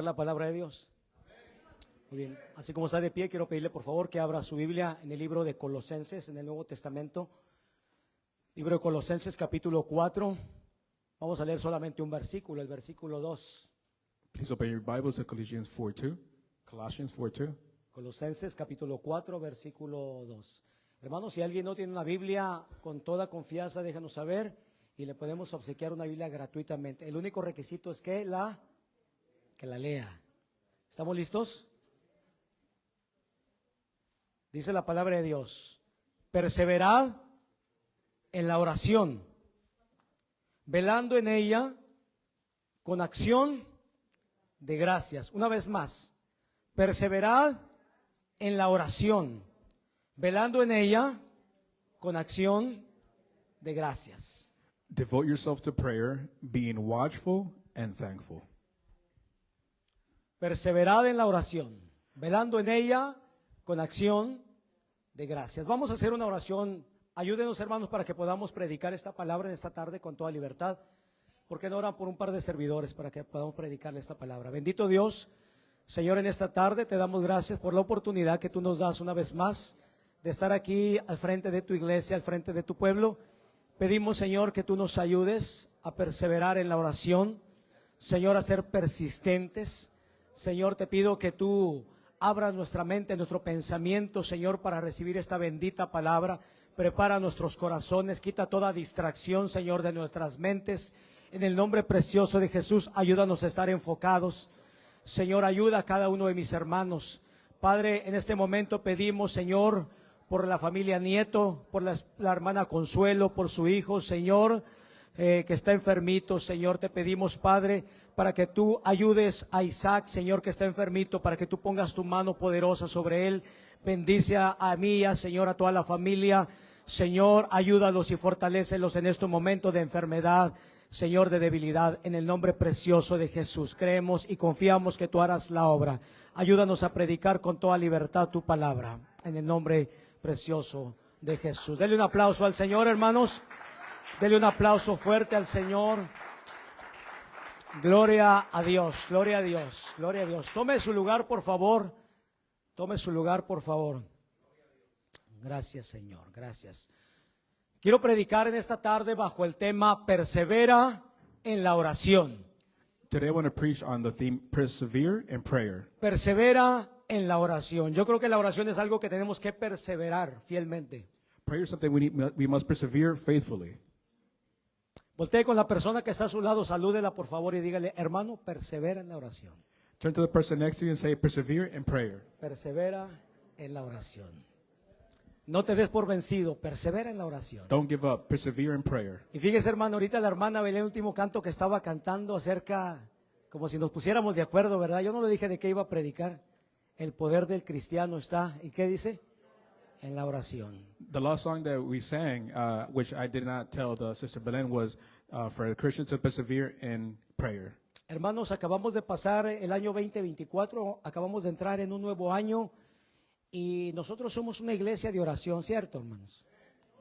La palabra de Dios. Muy bien, así como está de pie, quiero pedirle por favor que abra su Biblia en el libro de Colosenses, en el Nuevo Testamento. Libro de Colosenses, capítulo 4. Vamos a leer solamente un versículo, el versículo 2. Please open your Bibles to Colossians 4:2. Colossians 4:2. Colosenses, capítulo 4, versículo 2. Hermanos, si alguien no tiene una Biblia, con toda confianza déjanos saber y le podemos obsequiar una Biblia gratuitamente. El único requisito es que la lea. ¿Estamos listos? Dice la palabra de Dios: perseverad en la oración, velando en ella con acción de gracias. Una vez más, perseverad en la oración, velando en ella con acción de gracias. Devote yourself to prayer, being watchful and thankful. Perseverad en la oración, velando en ella con acción de gracias. Vamos a hacer una oración. Ayúdenos, hermanos, para que podamos predicar esta palabra en esta tarde con toda libertad. ¿Por qué no oran por un par de servidores para que podamos predicarle esta palabra? Bendito Dios, Señor, en esta tarde te damos gracias por la oportunidad que tú nos das una vez más de estar aquí al frente de tu iglesia, al frente de tu pueblo. Pedimos, Señor, que tú nos ayudes a perseverar en la oración, Señor, a ser persistentes. Señor, te pido que tú abras nuestra mente, nuestro pensamiento, Señor, para recibir esta bendita palabra. Prepara nuestros corazones, quita toda distracción, Señor, de nuestras mentes. En el nombre precioso de Jesús, ayúdanos a estar enfocados. Señor, ayuda a cada uno de mis hermanos. Padre, en este momento pedimos, Señor, por la familia Nieto, por la hermana Consuelo, por su hijo, Señor, que está enfermito. Señor, te pedimos, Padre, para que tú ayudes a Isaac, Señor, que está enfermito, para que tú pongas tu mano poderosa sobre él. Bendice a mí, Señor, a toda la familia. Señor, ayúdalos y fortalécelos en este momento de enfermedad, Señor, de debilidad. En el nombre precioso de Jesús creemos y confiamos que tú harás la obra. Ayúdanos a predicar con toda libertad tu palabra, en el nombre precioso de Jesús. Dele un aplauso al Señor, hermanos. Dele un aplauso fuerte al Señor. Gloria a Dios, gloria a Dios, gloria a Dios. Tome su lugar, por favor. Tome su lugar, por favor. Gracias, Señor, gracias. Quiero predicar en esta tarde bajo el tema persevera en la oración. Today I want to preach on the theme persevere in prayer. Persevera en la oración. Yo creo que la oración es algo que tenemos que perseverar fielmente. Prayer is something we must persevere faithfully. Voltee con la persona que está a su lado, salúdela por favor y dígale: hermano, persevera en la oración. Turn to the person next to you and say, persevere in prayer. Persevera en la oración. No te des por vencido, persevera en la oración. Don't give up, persevere in prayer. Y fíjese, hermano, ahorita la hermana Belén, el último canto que estaba cantando acerca, como si nos pusiéramos de acuerdo, ¿verdad? Yo no le dije de qué iba a predicar. El poder del cristiano está, ¿y qué dice? En la oración. The last song that we sang, which I did not tell the Sister Belen, was for the Christians to persevere in prayer. Hermanos, acabamos de pasar el año 2024, acabamos de entrar en un nuevo año y nosotros somos una iglesia de oración, ¿cierto, hermanos?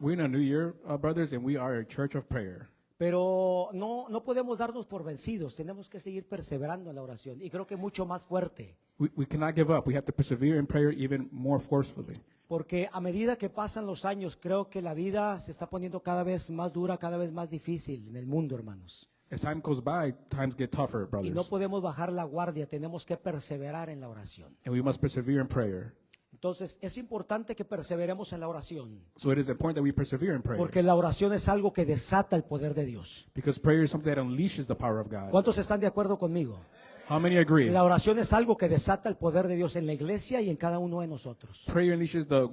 We're in a new year, brothers, and we are a church of prayer. Pero no podemos darnos por vencidos, tenemos que seguir perseverando en la oración y creo que mucho más fuerte. We cannot give up. We have to persevere in prayer even more forcefully. Porque a medida que pasan los años, creo que la vida se está poniendo cada vez más dura, cada vez más difícil en el mundo, hermanos. As time goes by, times get tougher, Y brothers. no podemos bajar la guardia, tenemos que perseverar en la oración. And we must persevere in prayer. Entonces, es importante que perseveremos en la oración, So it is important that we persevere in prayer. porque la oración es algo que desata el poder de Dios. Because prayer is something that unleashes the power of God. ¿Cuántos están de acuerdo conmigo? How many agree? La oración es algo que desata el poder de Dios en la iglesia y en cada uno de nosotros. Prayer unleashes the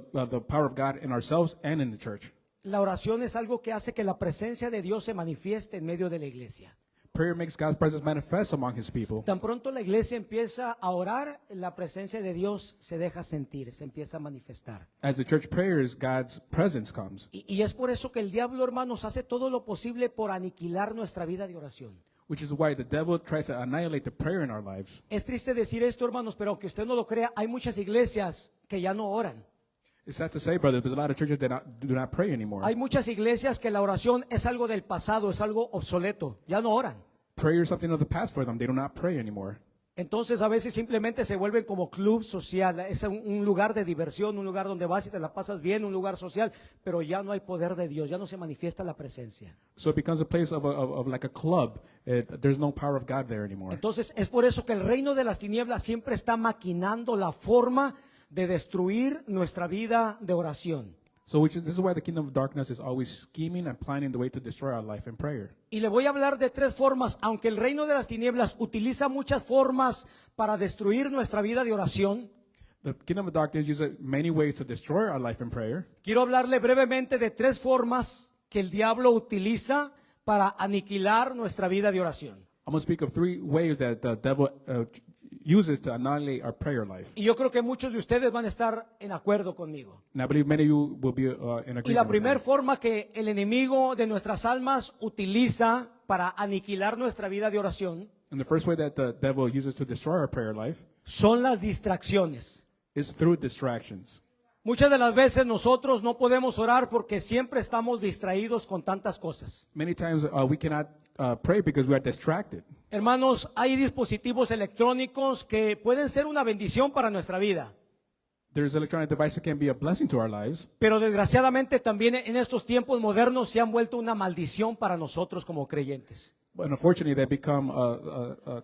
power of God in ourselves and in the church. La oración es algo que hace que la presencia de Dios se manifieste en medio de la iglesia. Prayer makes God's presence manifest among His people. Tan pronto la iglesia empieza a orar, la presencia de Dios se deja sentir, se empieza a manifestar. As the church prayers, God's presence comes. Y es por eso que el diablo, hermanos, hace todo lo posible por aniquilar nuestra vida de oración. Which is why the devil tries to annihilate the prayer in our lives. Es triste decir esto, hermanos, pero aunque usted no lo crea, hay muchas iglesias que ya no oran. It's sad to say, brother, there's a lot of churches that do not pray anymore. Hay muchas iglesias que la oración es algo del pasado, es algo obsoleto, ya no oran. Prayer is something of the past for them. They do not pray anymore. Entonces a veces simplemente se vuelven como club social, es un lugar de diversión, un lugar donde vas y te la pasas bien, un lugar social, pero ya no hay poder de Dios, ya no se manifiesta la presencia. So it becomes a place of like a club. There's no power of God there anymore. Entonces es por eso que el reino de las tinieblas siempre está maquinando la forma de destruir nuestra vida de oración. So this is why the kingdom of darkness is always scheming and planning the way to destroy our life in prayer. Y le voy a hablar de tres formas, aunque el reino de las tinieblas utiliza muchas formas para destruir nuestra vida de oración. The kingdom of darkness uses many ways to destroy our life in prayer. Quiero hablarle brevemente de tres formas que el diablo utiliza para aniquilar nuestra vida de oración. I'm going to speak of 3 ways that the devil uses to annihilate our prayer life. Y yo creo que muchos de ustedes van a estar en acuerdo conmigo. And I believe many of you will be in agreement Y la with primera me. forma que el enemigo de nuestras almas utiliza para aniquilar nuestra vida de oración And the first way that the devil uses to destroy our prayer life son las distracciones. is through distractions. Muchas de las veces nosotros no podemos orar porque siempre estamos distraídos con tantas cosas. Many times we cannot pray because we are distracted. Hermanos, hay dispositivos electrónicos que pueden ser una bendición para nuestra vida, There's electronic devices that can be a blessing to our lives, pero desgraciadamente también en estos tiempos modernos se han vuelto una maldición para nosotros como creyentes. but unfortunately they become a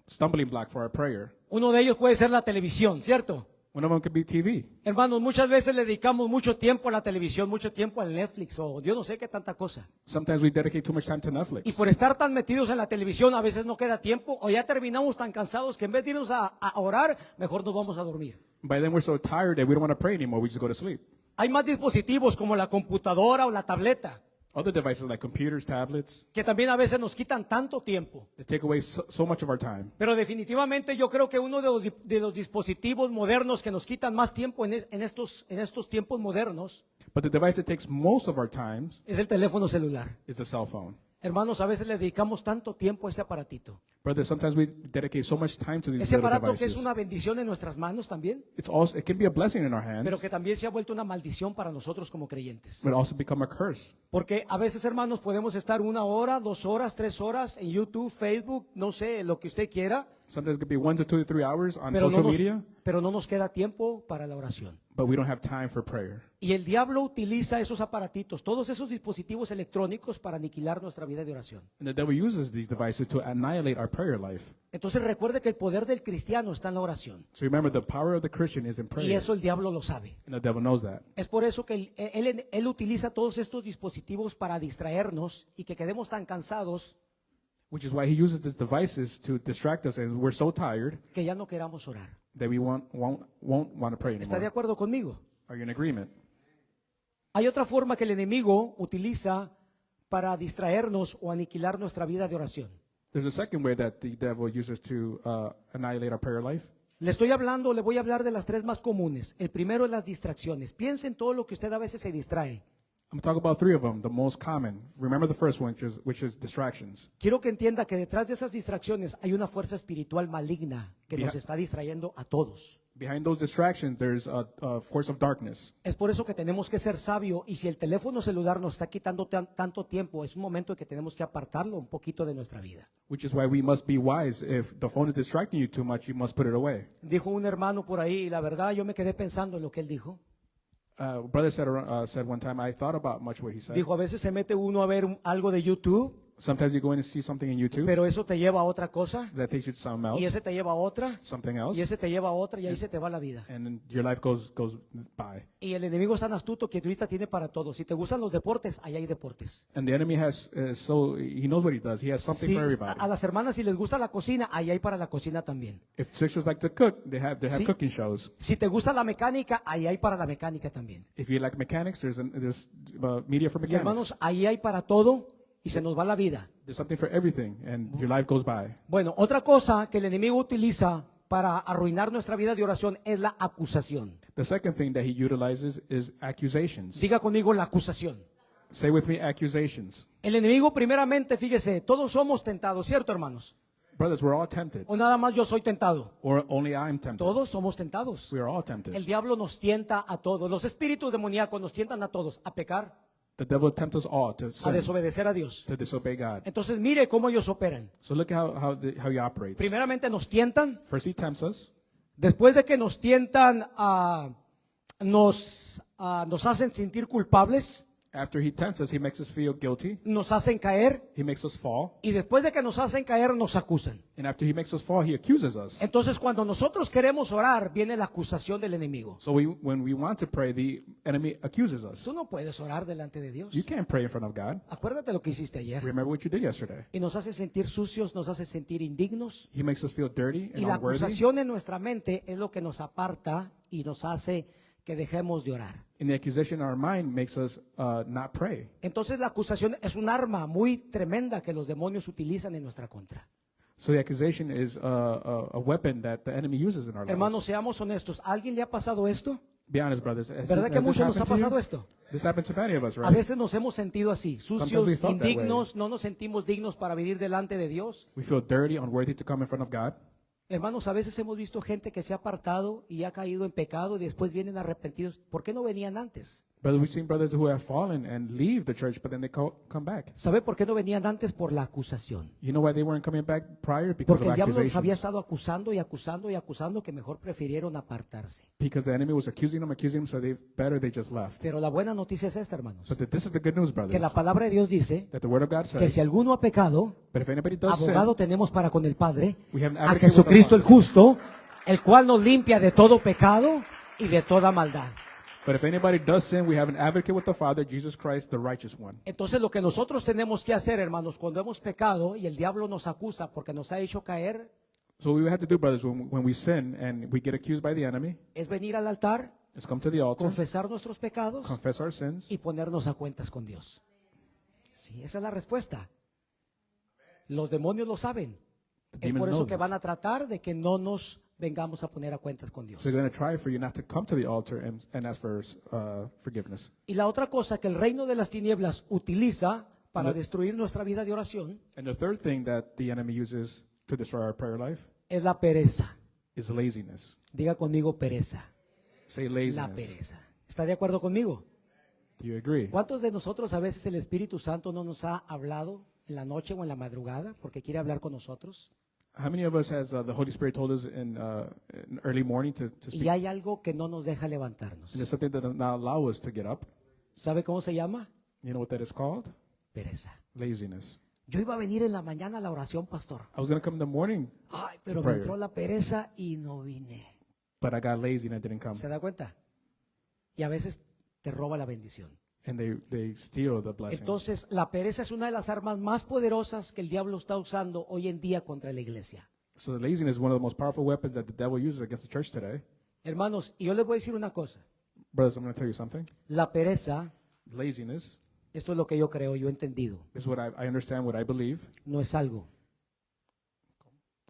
stumbling block for our prayer. Uno de ellos puede ser la televisión, ¿cierto? One of them could be TV. Hermanos, muchas veces le dedicamos mucho tiempo a la televisión, mucho tiempo al Netflix o yo no sé qué tanta cosa. Sometimes we dedicate too much time to Netflix. Y por estar tan metidos en la televisión a veces no queda tiempo o ya terminamos tan cansados que en vez de irnos a orar, mejor nos vamos a dormir. By then we're so tired that we don't want to pray anymore. We just go to sleep. Hay más dispositivos como la computadora o la tableta Other devices like computers, tablets, que también a veces nos quitan tanto tiempo. they take away so much of our time. Pero definitivamente yo creo que uno de los dispositivos modernos que nos quitan más tiempo en estos tiempos modernos But the device that takes most of our times es el teléfono celular. is the cell phone. Hermanos, a veces le dedicamos tanto tiempo a este aparatito. Brothers, sometimes we dedicate so much time to these Ese little aparato que es devices. una bendición en nuestras manos también, It can be a blessing in our hands, pero que también se ha vuelto una maldición para nosotros como creyentes. but also become a curse. Porque a veces, hermanos, podemos estar 1 hora, 2 horas, 3 horas en YouTube, Facebook, no sé, lo que usted quiera, Sometimes it could be 1 to 2 to 3 hours on pero social no, media, pero no nos queda tiempo para la oración. but we don't have time for prayer. Y el diablo utiliza esos aparatitos, todos esos dispositivos electrónicos para aniquilar nuestra vida de oración. And the devil uses these devices to annihilate our prayer life. Entonces recuerde que el poder del cristiano está en la oración. So remember, the power of the Christian is in Y prayer, eso el diablo lo sabe. and the devil knows that. Es por eso que él utiliza todos estos dispositivos para distraernos y que quedemos tan cansados Which is why he uses these devices to distract us, and we're so tired que ya no queramos orar. that we won't want to pray ¿Está de anymore. acuerdo conmigo? Are you in agreement? Hay otra forma que el enemigo utiliza para distraernos o aniquilar nuestra vida de oración. There's a second way that the devil uses to annihilate our prayer life. Le voy a hablar de las tres más comunes. El primero es las distracciones. Piense en todo lo que usted a veces se distrae. I'm going to talk about 3 of them, the most common. Remember the first one, which is distractions. Quiero que entienda que detrás de esas distracciones hay una fuerza espiritual maligna que nos Mira. está distrayendo a todos. Behind those distractions, there's a force of darkness. Es por eso que tenemos que ser sabios y si el teléfono celular nos está quitando tanto tiempo, es un momento en que tenemos que apartarlo un poquito de nuestra vida. Which is why we must be wise. If the phone is distracting you too much, you must put it away. Dijo un hermano por ahí y la verdad yo me quedé pensando en lo que él dijo. Brother said one time, I thought about much what he said. Dijo, a veces se mete uno a ver algo de YouTube, Sometimes you go in and see something in YouTube pero eso te lleva a otra cosa that takes you to something else, y ese te lleva a otra something y else, ese te lleva a otra y ahí se te va la vida. and then your life goes by. Y el enemigo es tan astuto que ahorita tiene para todo. Si te gustan los deportes, ahí hay deportes. And the enemy has he knows what he does. He has something Si for everybody. a las hermanas si les gusta la cocina, ahí hay para la cocina también. If sisters like to cook, they have Sí. cooking shows. Si te gusta la mecánica, ahí hay para la mecánica también. If you like mechanics, there's media for Y mechanics. hermanos, ahí hay para todo y se nos va la vida. There's something for everything, and your life goes by. Bueno, otra cosa que el enemigo utiliza para arruinar nuestra vida de oración es la acusación. The second thing that he utilizes is accusations. Diga conmigo la acusación. Say with me, accusations. El enemigo primeramente, fíjese, todos somos tentados, ¿cierto, hermanos? Brothers, we're all tempted, O nada más yo soy tentado. or only I'm tempted. Todos somos tentados. We are all tempted. El diablo nos tienta a todos. Los espíritus demoníacos nos tientan a todos a pecar. The devil tempts us all to a sin, desobedecer a Dios. to disobey God. Entonces mire cómo ellos operan. So look at how he operates. Primeramente nos tientan, First, he tempts us. después de que nos tientan, nos hacen sentir culpables, After he tempts us, he makes us feel guilty. nos hacen caer He makes us fall. y después de que nos hacen caer nos acusan. And after he makes us fall, he accuses us. Entonces cuando nosotros queremos orar viene la acusación del enemigo. So when we want to pray, the enemy accuses us. Tú no puedes orar delante de Dios. You can't pray in front of God. Acuérdate lo que hiciste ayer. Remember what you did yesterday. Y nos hace sentir sucios, nos hace sentir indignos. He makes us feel dirty Y and la unworthy. acusación en nuestra mente es lo que nos aparta y nos hace que dejemos de orar. And the accusation in our mind makes us not pray. Entonces la acusación es un arma muy tremenda que los demonios utilizan en nuestra contra. So the accusation is a weapon that the enemy uses in our Hermanos, lives. seamos honestos. ¿A alguien le ha pasado esto? Be honest, brothers. Has ¿Verdad que a this muchos nos ha happened to you? pasado esto? This happens to many of us, A right? veces nos hemos sentido así, Sometimes sucios, we felt that indignos, no nos sentimos dignos para vivir delante de Dios. We feel dirty, unworthy to come in front of God. Hermanos, a veces hemos visto gente que se ha apartado y ha caído en pecado y después vienen arrepentidos. ¿Por qué no venían antes? Brother, we've seen brothers who have fallen and leave the church, but then they come back. ¿Sabe por qué no venían antes? Por la acusación. You know why they weren't coming back prior? Because Porque of el diablo los había accusations. estado acusando y acusando y acusando que mejor prefirieron apartarse. Because the enemy was accusing them, so they just left. Pero la buena noticia es esta, hermanos. This is the good news, Que brothers. la palabra de Dios dice That the word of God que si says, alguno ha pecado, but if anybody does sin, abogado tenemos para con el Padre, we have an a advocate with the Jesucristo el Father. justo, el cual nos limpia de todo pecado y de toda maldad. But if anybody does sin, we have an advocate with the Father, Jesus Christ, the righteous one. Entonces lo que nosotros tenemos que hacer, hermanos, cuando hemos pecado y el diablo nos acusa porque nos ha hecho caer, So what we have to do, brothers, when we sin and we get accused by the enemy, es venir al altar, is come to the altar, confesar nuestros pecados confess our sins, y ponernos a cuentas con Dios. Sí, esa es la respuesta. Los demonios lo saben. The Es por demons eso know que this. van a tratar de que no nos vengamos a poner a cuentas con Dios. So they're going to try for you not to come to the altar and ask for forgiveness. Y la otra cosa que el reino de las tinieblas utiliza para destruir nuestra vida de oración And the third thing that the enemy uses to destroy our prayer life es la pereza. is laziness. Diga conmigo pereza. Say La laziness. pereza. ¿Está de acuerdo conmigo? Do you agree? ¿Cuántos de nosotros a veces el Espíritu Santo no nos ha hablado en la noche o en la madrugada porque quiere hablar con nosotros? How many of us has the Holy Spirit told us in early morning to speak? Y hay algo que no nos deja levantarnos. And there's something that does not allow us to get up. ¿Sabe cómo se llama? You know what that is called? Pereza. Laziness. Yo iba a venir en la mañana a la oración, pastor. I was going to come in the morning, Ay, pero me Prayer. entró la pereza y no vine. but I got lazy and I didn't come. ¿Se da cuenta? Y a veces te roba la bendición. And they steal the blessing. Entonces, la pereza es una de las armas más poderosas que el diablo está usando hoy en día contra la iglesia. So the laziness is one of the most powerful weapons that the devil uses against the church today. Hermanos, y yo les voy a decir una cosa. Brothers, I'm going to tell you something. La pereza, Laziness, esto es lo que yo creo, yo he entendido, this is what I understand, what I believe. no es algo.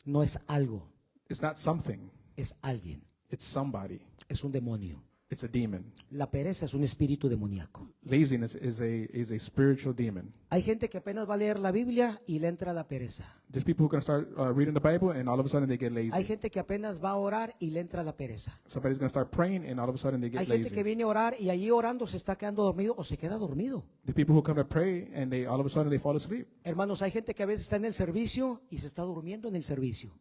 No es algo, It's not something. es alguien. It's somebody. Es un demonio. It's a demon. La pereza es un espíritu demoníaco. Laziness is a spiritual demon. Hay gente que apenas va a leer la Biblia y le entra la pereza. There's people who can start reading the Bible and all of a sudden they get Hay lazy. gente que apenas va a orar y le entra la pereza. Somebody's going to start praying and all of a sudden they Hay get gente que lazy. viene a orar y allí orando se está quedando dormido o se queda dormido. The people who come to pray and they all of a sudden they fall asleep. Hermanos, hay gente que a veces está en el servicio y se está durmiendo en el servicio.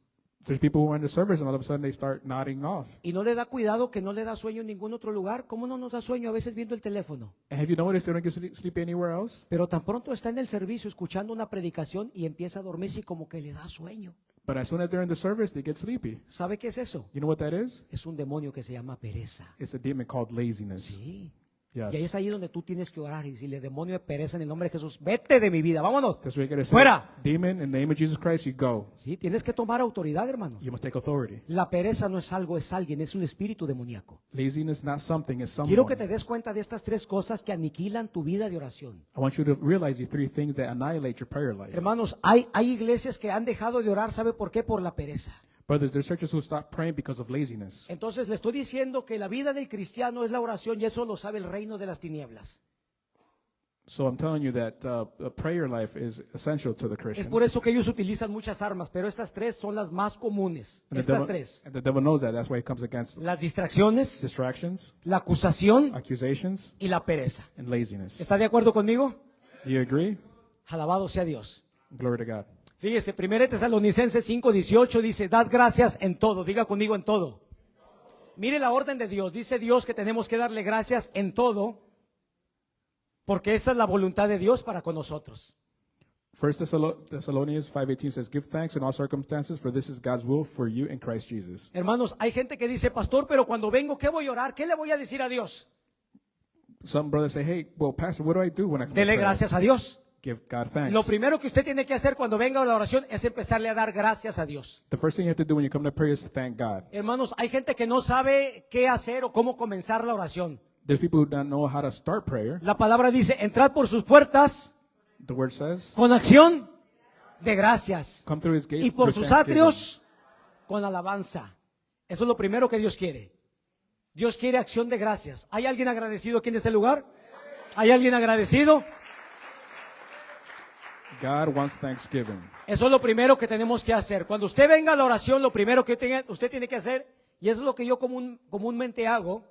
There's people who are in the service and all of a sudden they start nodding off. Y no le da cuidado que no le da sueño en ningún otro lugar. ¿Cómo no nos da sueño a veces viendo el teléfono? And have you noticed they don't get sleep anywhere else? Pero tan pronto está en el servicio escuchando una predicación y empieza a dormirse y como que le da sueño. But as soon as they're in the service, they get sleepy. ¿Sabe qué es eso? You know what that is? Es un demonio que se llama pereza. It's a demon called laziness. Sí. Yes. Y ahí es ahí donde tú tienes que orar y decirle, demonio de pereza en el nombre de Jesús, vete de mi vida, vámonos. That's what you're going to say. Fuera. Demon, in the name of Jesus Christ, you go. Sí, tienes que tomar autoridad, hermano. You must take authority. La pereza no es algo, es alguien, es un espíritu demoníaco. Laziness, not something, it's someone. Quiero que te des cuenta de estas tres cosas que aniquilan tu vida de oración. I want you to realize these three things that annihilate your prayer life. Hermanos, hay iglesias que han dejado de orar, ¿sabe por qué? Por la pereza. Brothers, there's churches who stop praying because of laziness. Entonces le estoy diciendo que la vida del cristiano es la oración y eso lo sabe el reino de las tinieblas. So I'm telling you that a prayer life is essential to the Es Christian. por eso que ellos utilizan muchas armas, pero estas tres son las más comunes. Estas tres. And the devil knows that. That's why he comes against Las distracciones, distractions, la acusación accusations, y la pereza. and laziness. ¿Está de acuerdo conmigo? Do you agree? Alabado sea Dios. Glory to God. Fíjese, 1 Tesalonicenses 5:18 dice, dad gracias en todo. Diga conmigo en todo. Mire la orden de Dios. Dice Dios que tenemos que darle gracias en todo, porque esta es la voluntad de Dios para con nosotros. 1 Thessalonians 5:18 says, "Give thanks in all circumstances, for this is God's will for you in Christ Jesus." Hermanos, hay gente que dice, pastor, pero cuando vengo, ¿qué voy a orar? ¿Qué le voy a decir a Dios? Some brothers say, "Hey, well, Pastor, what do I do when I come to Dele prayer?" gracias a Dios. Give God thanks. Lo primero que usted tiene que hacer cuando venga a la oración es empezarle a dar gracias a Dios. The first thing you have to do when you come to prayer is to thank God. Hermanos, hay gente que no sabe qué hacer o cómo comenzar la oración. There's people who don't know how to start prayer. La palabra dice, entrad por sus puertas The word says, con acción de gracias "Come through His gates y por with sus thanksgiving." atrios con alabanza. Eso es lo primero que Dios quiere. Dios quiere acción de gracias. ¿Hay alguien agradecido aquí en este lugar? ¿Hay alguien agradecido? God wants thanksgiving. Eso es lo primero que tenemos que hacer. Cuando usted venga a la oración, lo primero que usted tiene que hacer, y eso es lo que yo comúnmente hago,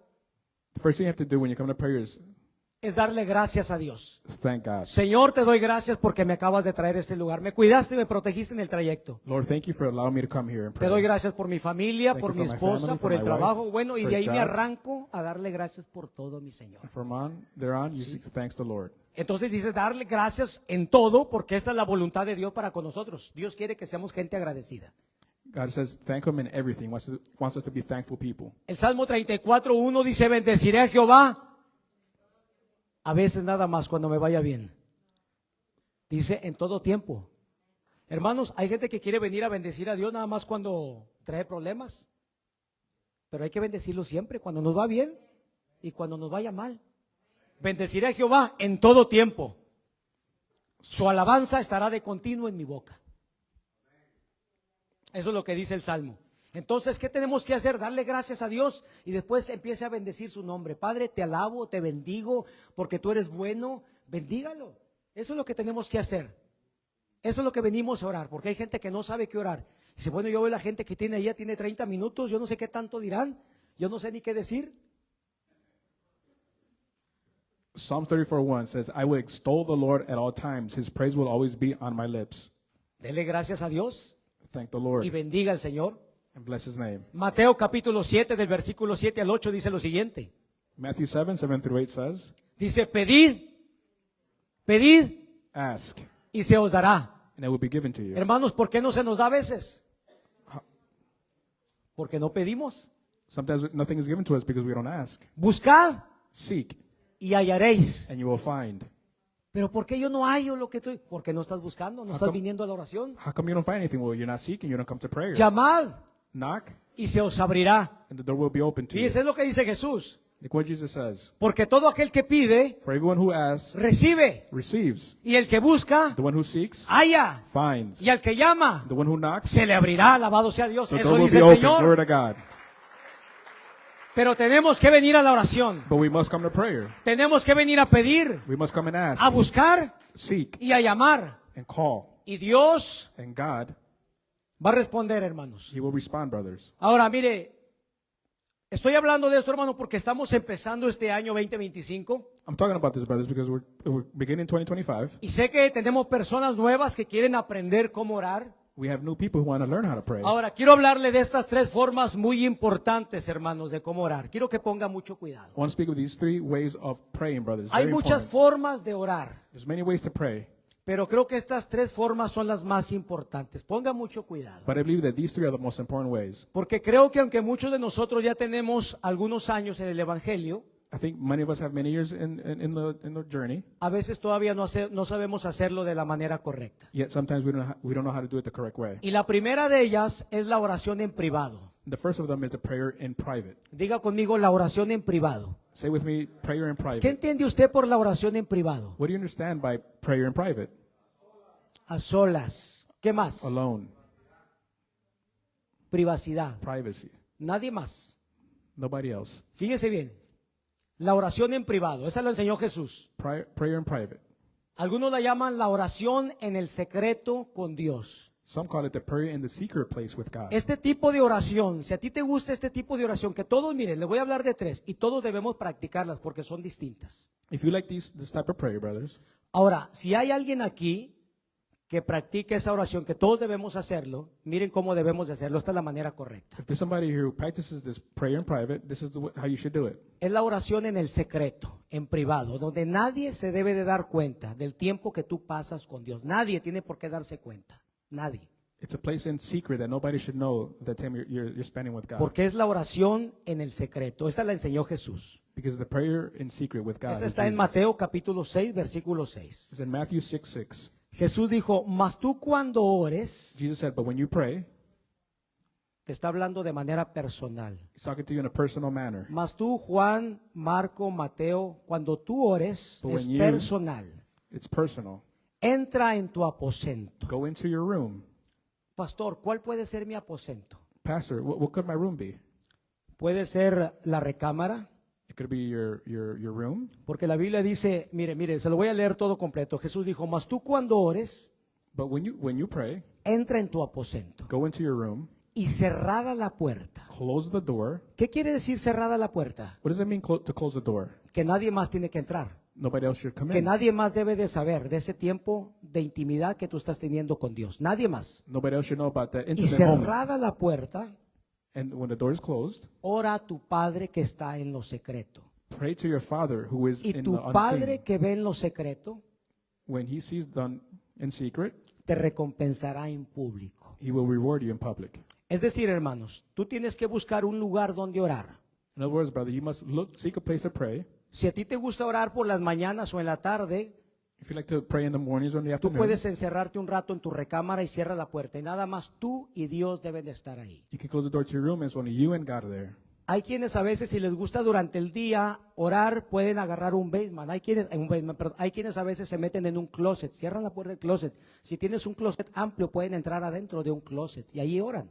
The first thing you have to do when you come to prayer is es darle gracias a Dios. thank God. Señor, te doy gracias porque me acabas de traer a este lugar. Me cuidaste y me protegiste en el trayecto. Lord, thank you for allowing me to come here and Te pray. doy gracias por mi familia, Thank por you mi for my esposa, family, por for el my trabajo. wife, Bueno, y for de ahí me jobs. arranco a darle gracias por todo, mi Señor. And from there on, you seek thanks to the Lord. Entonces dice darle gracias en todo porque esta es la voluntad de Dios para con nosotros. Dios quiere que seamos gente agradecida. God says, thank Him in everything. Wants us to be thankful people. El Salmo 34:1 dice, bendeciré a Jehová. A veces nada más cuando me vaya bien. Dice en todo tiempo. Hermanos, hay gente que quiere venir a bendecir a Dios nada más cuando trae problemas. Pero hay que bendecirlo siempre, cuando nos va bien y cuando nos vaya mal. Bendeciré a Jehová en todo tiempo. Su alabanza estará de continuo en mi boca. Eso es lo que dice el Salmo. Entonces, ¿qué tenemos que hacer? Darle gracias a Dios y después empiece a bendecir su nombre. Padre, te alabo, te bendigo porque tú eres bueno. Bendígalo. Eso es lo que tenemos que hacer. Eso es lo que venimos a orar, porque hay gente que no sabe qué orar. Dice, bueno, yo veo la gente que tiene allá, tiene 30 minutos, yo no sé qué tanto dirán, yo no sé ni qué decir. Psalm 34:1 says, "I will extol the Lord at all times. His praise will always be on my lips." Dele gracias a Dios Thank the Lord y bendiga al Señor. and bless His name. Mateo capítulo 7 del versículo 7 al 8 dice lo siguiente. Matthew 7:7-8 says, Dice, pedid "Ask, y se os dará. and it will be given to you." Hermanos, ¿por qué no se nos da a veces? Porque no pedimos. Sometimes nothing is given to us because we don't ask. Buscad Seek, y hallaréis. and you will find. Pero ¿por qué yo no hallo lo que estoy? Porque no estás buscando, no estás viniendo a la oración. How come you don't find anything? Well, you're not seeking. You don't come to prayer. Llamad Knock, y se os abrirá. and the door will be open to Y you. eso es lo que dice Jesús. Like what Jesus says, Porque todo aquel que pide, "For everyone who asks, recibe. receives. Y el que busca, The one who seeks, halla. finds. Y al que llama, The one who knocks, se le abrirá. Alabado sea Dios. the Eso door will dice be el open." Glory Señor. to God. Pero tenemos que venir a la oración. But we must come to prayer. Tenemos que venir a pedir, We must come and ask, a buscar seek, y a llamar. and call. Y Dios And God, va a responder, hermanos. He will respond, brothers. Ahora, mire, estoy hablando de esto, hermano, porque estamos empezando este año 2025 I'm talking about this, brothers, because we're beginning 2025. y sé que tenemos personas nuevas que quieren aprender cómo orar. We have new people who want to learn how to pray. Ahora, quiero hablarle de estas tres formas muy importantes, hermanos, de cómo orar. Quiero que ponga mucho cuidado. I want to speak of these three ways of praying, brothers. Hay Very muchas important. formas de orar, There's many ways to pray, pero creo que estas tres formas son las más importantes. Ponga mucho cuidado. but I believe that these three are the most important ways. Porque creo que aunque muchos de nosotros ya tenemos algunos años en el Evangelio, I think many of us have many years in the journey, a veces todavía no sabemos hacerlo de la manera correcta. yet sometimes we don't know how to do it the correct way. Y la primera de ellas es la oración en privado. The first of them is the prayer in private. Diga conmigo la oración en privado. Say with me, prayer in ¿Qué private. entiende usted por la oración en privado? What do you understand by prayer in private? A solas. ¿Qué más? Alone, Privacidad. privacy, Nadie más. nobody else. Fíjese bien. La oración en privado. Esa la enseñó Jesús. Prayer in private. Algunos la llaman la oración en el secreto con Dios. Some call it the prayer in the secret place with God. Este tipo de oración, si a ti te gusta este tipo de oración, que todos, miren, le voy a hablar de 3 y todos debemos practicarlas porque son distintas. If you like this type of prayer, brothers, Ahora, si hay alguien aquí que practique esa oración, que todos debemos hacerlo, miren cómo debemos de hacerlo. Esta es la manera correcta. if there's somebody here who practices this prayer in private, this is how you should do it. Es la oración en el secreto, en privado, donde nadie se debe de dar cuenta del tiempo que tú pasas con Dios. Nadie tiene por qué darse cuenta. Nadie. It's a place in secret that nobody should know the time you're spending with God. Porque es la oración en el secreto. Esta la enseñó Jesús. Because the prayer in secret with God Esta is está en Jesus. Mateo capítulo 6, versículo 6. It's in Matthew 6:6. Jesús dijo, mas tú cuando ores, Jesus said, but when you pray, te está hablando de manera personal. he's talking to you in a personal manner. Mas tú, Juan, Marco, Mateo, cuando tú ores, But es when you- personal. It's personal. Entra en tu aposento. Go into your room. Pastor, ¿cuál puede ser mi aposento? Pastor, what could my room be? Puede ser la recámara, It could be your room. porque la Biblia dice, mire, se lo voy a leer todo completo. Jesús dijo, mas tú cuando ores, But when you pray, entra en tu aposento go into your room, y cerrada la puerta. close the door. ¿Qué quiere decir cerrada la puerta? What does it mean to close the door? Que nadie más tiene que entrar. Nobody else should come Que in. nadie más debe de saber de ese tiempo de intimidad que tú estás teniendo con Dios. Nadie más. Nobody else should know about that Y intimate moment. cerrada la puerta, And when the door is closed, ora a tu Padre que está en lo secreto. pray to your Father who is Y in tu the Padre unseen. que ve en lo secreto When he sees done in secret, te recompensará en público. he will reward you in public. Es decir, hermanos, tú tienes que buscar un lugar donde orar. In other words, brother, you must seek a place to pray. Si a ti te gusta orar por las mañanas o en la tarde, If you like to pray in the mornings or in the tú afternoon, puedes encerrarte un rato en tu recámara y cierra la puerta. Y nada más tú y Dios deben de estar ahí. you can close the door to your room and it's only you and God there. Hay quienes a veces, si les gusta durante el día orar, pueden agarrar un basement. Hay quienes a veces se meten en un closet, cierran la puerta del closet. Si tienes un closet amplio, pueden entrar adentro de un closet y ahí oran.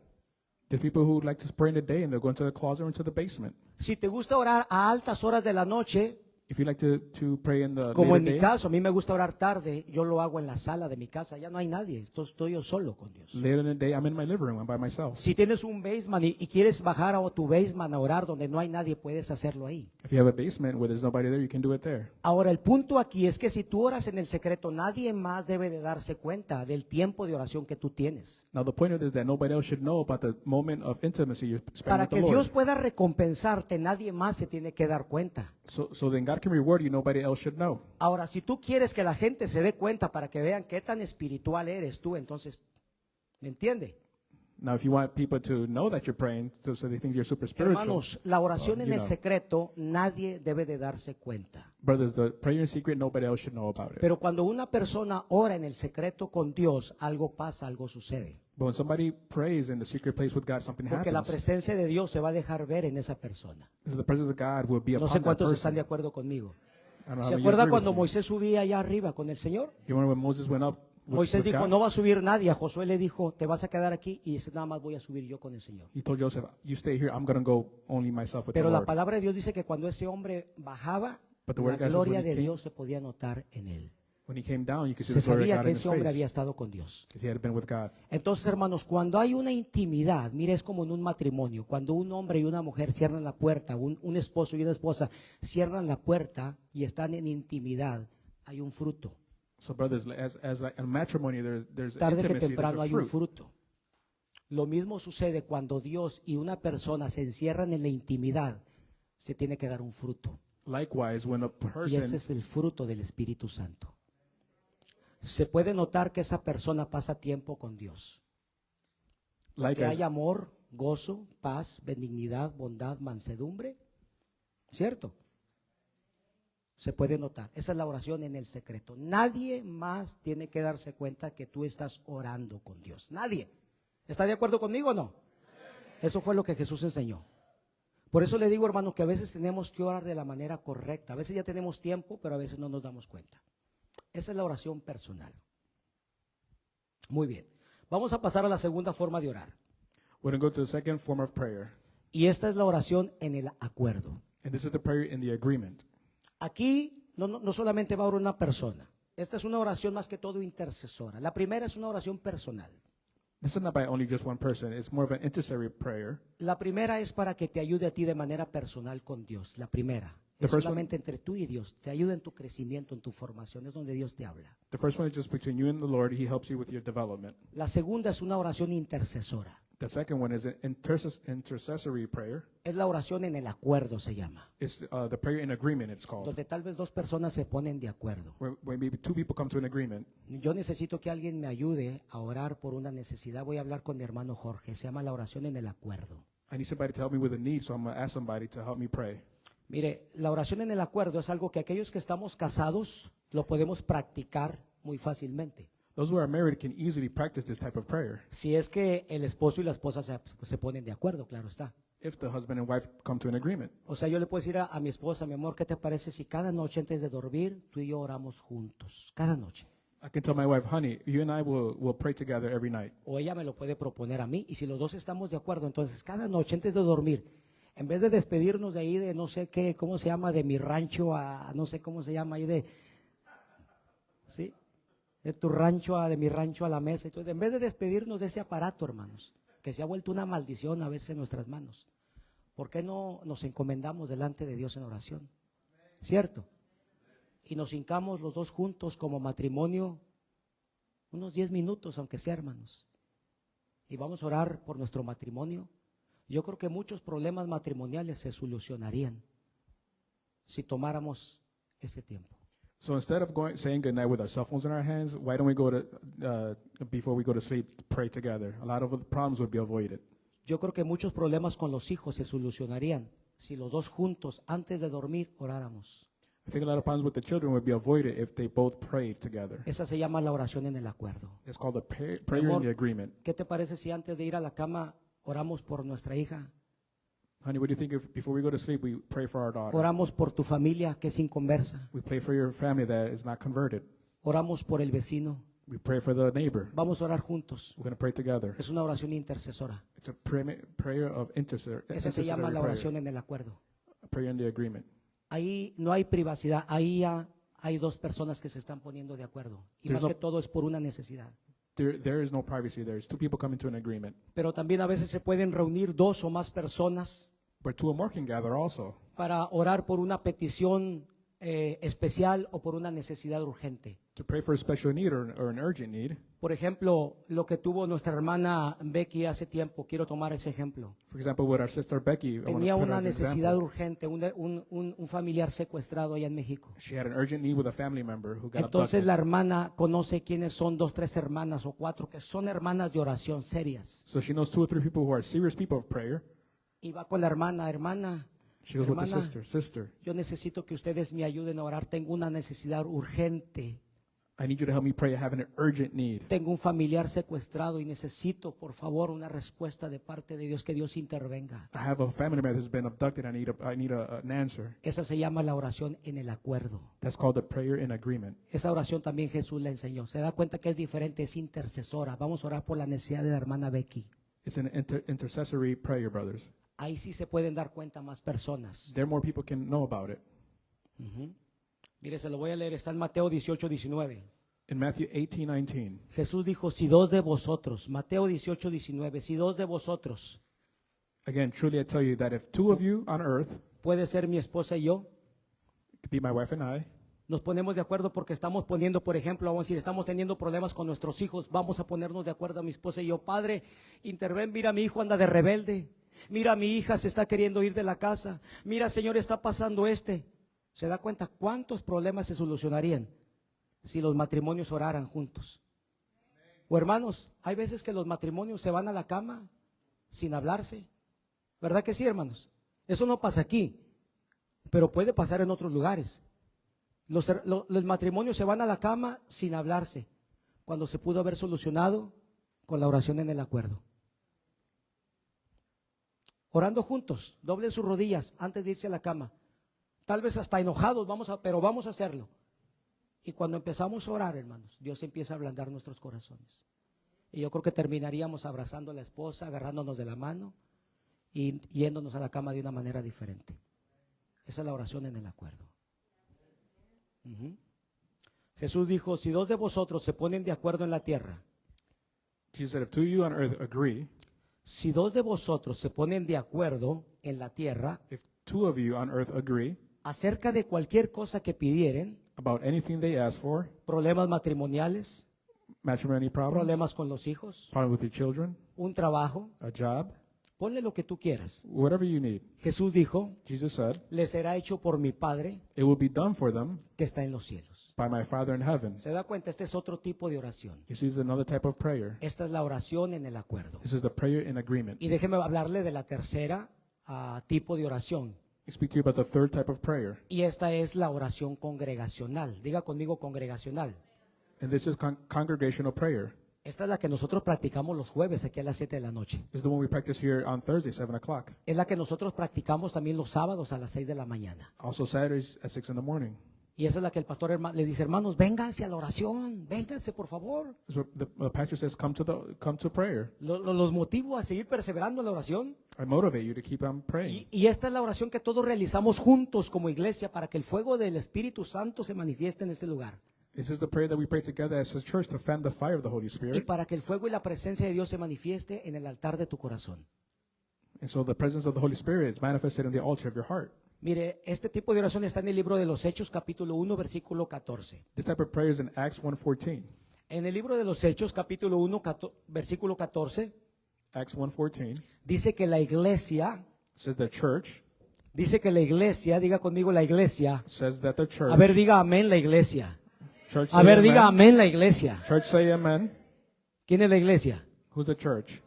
There's people who like to pray in the day and they'll go into the closet or into the basement. Si te gusta orar a altas horas de la noche, If you like to pray in the como later en mi day, caso, a mí me gusta orar tarde, yo lo hago en la sala de mi casa, ya no hay nadie, estoy yo solo con Dios. later in the day, I'm in my living room. I'm by myself. Si tienes un basement y quieres bajar a tu basement a orar donde no hay nadie, puedes hacerlo ahí. If you have a basement where there's nobody there, you can do it there. Ahora, el punto aquí es que si tú oras en el secreto, nadie más debe de darse cuenta del tiempo de oración que tú tienes. Now, the point of this is that nobody else should know about the moment of intimacy you're spending Para with the que Lord. Dios pueda recompensarte, nadie más se tiene que dar cuenta. So then God can reward you. Nobody else should know. Ahora, si tú quieres que la gente se dé cuenta para que vean qué tan espiritual eres tú, entonces, ¿me entiende? Now, if you want people to know that you're praying, so they think you're super spiritual, Hermanos, la oración en you el know. secreto, nadie debe de darse cuenta. brothers, the prayer in secret, nobody else should know about it. Pero cuando una persona ora en el secreto con Dios, algo pasa, algo sucede. But when somebody prays in the secret place with God, something Porque la happens. presencia de Dios se va a dejar ver en esa persona. So the presence of God will be No upon sé that cuántos person. están de acuerdo conmigo. I don't know ¿Se how you acuerda agree cuando with me. Moisés subía allá arriba con el Señor? You remember when Moses went up with Moisés dijo, God? no va a subir nadie. A Josué le dijo, te vas a quedar aquí y dice, nada más voy a subir yo con el Señor. He told Joseph, you stay here, I'm going to go only myself with Pero the la Lord. palabra de Dios dice que cuando ese hombre bajaba, But the la word of God says gloria when he de came- Dios se podía notar en él. When he came down, you could see Se the glory of sabía God que in his ese hombre había face estado con Dios. because he had been with God. Entonces, hermanos, cuando hay una intimidad, mire, es como en un matrimonio, cuando un hombre y una mujer cierran la puerta, un esposo y una esposa cierran la puerta y están en intimidad, hay un fruto. So brothers, as like in matrimony, there's Tarde que intimacy, temprano there's hay a un fruit. fruto. Lo mismo sucede cuando Dios y una persona se encierran en la intimidad, se tiene que dar un fruto. Likewise, when a Y ese person, es el fruto del Espíritu Santo. Se puede notar que esa persona pasa tiempo con Dios. like Que as, hay amor, gozo, paz, benignidad, bondad, mansedumbre. ¿Cierto? Se puede notar. Esa es la oración en el secreto. Nadie más tiene que darse cuenta que tú estás orando con Dios. Nadie. ¿Está de acuerdo conmigo o no? Eso fue lo que Jesús enseñó. Por eso le digo, hermano, que a veces tenemos que orar de la manera correcta. A veces ya tenemos tiempo, pero a veces no nos damos cuenta. Esa es la oración personal. Muy bien. Vamos a pasar a la segunda forma de orar. we're going to go to the second form of prayer. Y esta es la oración en el acuerdo. And this is the prayer in the agreement. Aquí no solamente va a orar una persona. esta es una oración más que todo intercesora. La primera es una oración personal. This is not by only just one person. It's more of an intercessory prayer. La primera es para que te ayude a ti de manera personal con Dios. La primera. The Es first solamente entre tú y Dios. Te ayuda en tu crecimiento, en tu formación. Es donde Dios te habla. The first one is just between you and the Lord. He helps you with your development. La segunda es una oración intercesora. The second one is an intercessory prayer. Es la oración en el acuerdo, se llama. It's the prayer in agreement, it's called. Donde tal vez dos personas se ponen de acuerdo. Where maybe two people come to an agreement. Yo necesito que alguien me ayude a orar por una necesidad. Voy a hablar con mi hermano Jorge. Se llama la oración en el acuerdo. I need somebody to help me with a need, so I'm going to ask somebody to help me pray. Mire, la oración en el acuerdo es algo que aquellos que estamos casados lo podemos practicar muy fácilmente. Those who are married can easily practice this type of prayer. Si es que el esposo y la esposa se ponen de acuerdo, claro está. If the husband and wife come to an agreement. O sea, yo le puedo decir a mi esposa, mi amor, ¿qué te parece si cada noche antes de dormir tú y yo oramos juntos? Cada noche. I can tell my wife, honey, you and I will pray together every night. O ella me lo puede proponer a mí. Y si los dos estamos de acuerdo, entonces cada noche antes de dormir, en vez de despedirnos de ahí de no sé qué, ¿cómo se llama? De mi rancho a no sé cómo se llama ahí de... ¿Sí? De tu rancho de mi rancho a la mesa. Entonces, en vez de despedirnos de ese aparato, hermanos, que se ha vuelto una maldición a veces en nuestras manos, ¿por qué no nos encomendamos delante de Dios en oración? ¿Cierto? Y nos hincamos los dos juntos como matrimonio, unos 10 minutos, aunque sea, hermanos. Y vamos a orar por nuestro matrimonio. Yo creo que muchos problemas matrimoniales se solucionarían si tomáramos ese tiempo. So instead of saying goodnight with our cell phones in our hands, why don't we go to, before we go to sleep, pray together? A lot of the problems would be avoided. Yo creo que muchos problemas con los hijos se solucionarían si los dos juntos, antes de dormir, oráramos. I think a lot of problems with the children would be avoided if they both prayed together. Esa se llama la oración en el acuerdo. It's called the prayer in Amor, the agreement. ¿qué te parece si antes de ir a la cama oramos por nuestra hija? Honey, what do you think if before we go to sleep, we pray for our daughter? Oramos por tu familia que es inconversa. We pray for your family that is not converted. Oramos por el vecino. We pray for the neighbor. Vamos a orar juntos. We're going to pray together. Es una oración intercesora. It's a prayer of Esa se llama intercessory la prayer. oración en el acuerdo. A prayer in the agreement. Ahí no hay privacidad, ahí ya hay dos personas que se están poniendo de acuerdo. Y There's más no- que todo es por una necesidad. There is no privacy. There's two people coming to an agreement. Pero también a veces se pueden reunir dos o más personas But two or more can gather also para orar por una petición especial o por una necesidad urgente. to pray for a special need or an urgent need. Por ejemplo, lo que tuvo nuestra hermana Becky hace tiempo, quiero tomar ese ejemplo. For example, with our sister Becky, I wanna Tenía put her una as an necesidad example. urgente, un familiar secuestrado allá en México. She had an urgent need with a family member who got Entonces abducted. la hermana conoce quiénes son dos, tres hermanas o cuatro que son hermanas de oración serias. So she knows two or three people who are serious people of prayer. Y va con la hermana, She goes with the hermana, sister. yo necesito que ustedes me ayuden a orar, tengo una necesidad urgente, I need you to help me pray. I have an urgent need. tengo un familiar secuestrado y necesito, por favor, una respuesta de parte de Dios, que Dios intervenga. I have a family member who's been abducted. I need an answer. Esa se llama la oración en el acuerdo. That's called the prayer in agreement. Esa oración también Jesús la enseñó. Se da cuenta que es diferente, es intercesora. Vamos a orar por la necesidad de la hermana Becky. It's an intercessory prayer, brothers. Ahí sí se pueden dar cuenta más personas. There more people can know about it. Ujú. Mire, se lo voy a leer, está en Mateo 18, 19. In Matthew 18:19, Jesús dijo, si dos de vosotros, Mateo 18, 19, si dos de vosotros, again, truly I tell you that if two of you on earth, puede ser mi esposa y yo, it could be my wife and I, nos ponemos de acuerdo porque estamos poniendo, por ejemplo, vamos a decir, estamos teniendo problemas con nuestros hijos, vamos a ponernos de acuerdo a mi esposa y yo, Padre, interven, mira, mi hijo anda de rebelde, mira, mi hija se está queriendo ir de la casa, mira, Señor, está pasando ¿Se da cuenta cuántos problemas se solucionarían si los matrimonios oraran juntos? O hermanos, hay veces que los matrimonios se van a la cama sin hablarse, ¿verdad que sí, hermanos? Eso no pasa aquí, pero puede pasar en otros lugares. Los matrimonios se van a la cama sin hablarse, cuando se pudo haber solucionado con la oración en el acuerdo. Orando juntos, doblen sus rodillas antes de irse a la cama. Tal vez hasta enojados, pero vamos a hacerlo. Y cuando empezamos a orar, hermanos, Dios empieza a ablandar nuestros corazones. Y yo creo que terminaríamos abrazando a la esposa, agarrándonos de la mano y yéndonos a la cama de una manera diferente. Esa es la oración en el acuerdo. Ujú. Jesús dijo, si dos de vosotros se ponen de acuerdo en la tierra, Jesus said, if two of you on earth agree, si dos de vosotros se ponen de acuerdo en la tierra if two of you on earth agree acerca de cualquier cosa que pidieren, about anything they ask for, problemas matrimoniales, matrimony problems, problemas con los hijos, problem with your children, un trabajo, a job, ponle lo que tú quieras. whatever you need. Jesús dijo, Jesus said, les será hecho por mi Padre it will be done for them que está en los cielos. by my Father in heaven. ¿Se da cuenta? Este es otro tipo de oración. You see, this is another type of prayer. Esta es la oración en el acuerdo. This is the prayer in agreement. Y déjeme hablarle de la tercera tipo de oración. I speak to you about the third type of prayer, Y esta es la oración congregacional. Diga conmigo congregacional. and this is congregational prayer. Esta es la que nosotros practicamos los jueves aquí a las 7 de la noche. This is the one we practice here on Thursday, 7 o'clock. Es la que nosotros practicamos también los sábados a las 6 de la mañana. Also Saturdays at 6 in the morning. Y esa es la que el pastor le dice, hermanos, vénganse a la oración, vénganse por favor. So the pastor says, come to prayer. Los motivo a seguir perseverando en la oración. I motivate you to keep on praying. Y esta es la oración que todos realizamos juntos como iglesia para que el fuego del Espíritu Santo se manifieste en este lugar. This is the prayer that we pray together as a church to fan the fire of the Holy Y Spirit. para que el fuego y la presencia de Dios se manifieste en el altar de tu corazón. And so the presence of the Holy Spirit is manifested in the altar of your heart. Mire, este tipo de oración está en el libro de los Hechos, capítulo 1, versículo 14. This type of prayer is in Acts 1:14. En el libro de los Hechos, capítulo 1, versículo 14, Acts 1:14 dice que la iglesia, says the church, diga conmigo la iglesia. says that the church, A ver, diga amén la iglesia. church A say ver, amen. diga amén la iglesia. Church say amen. ¿Quién es la iglesia? Who's the church?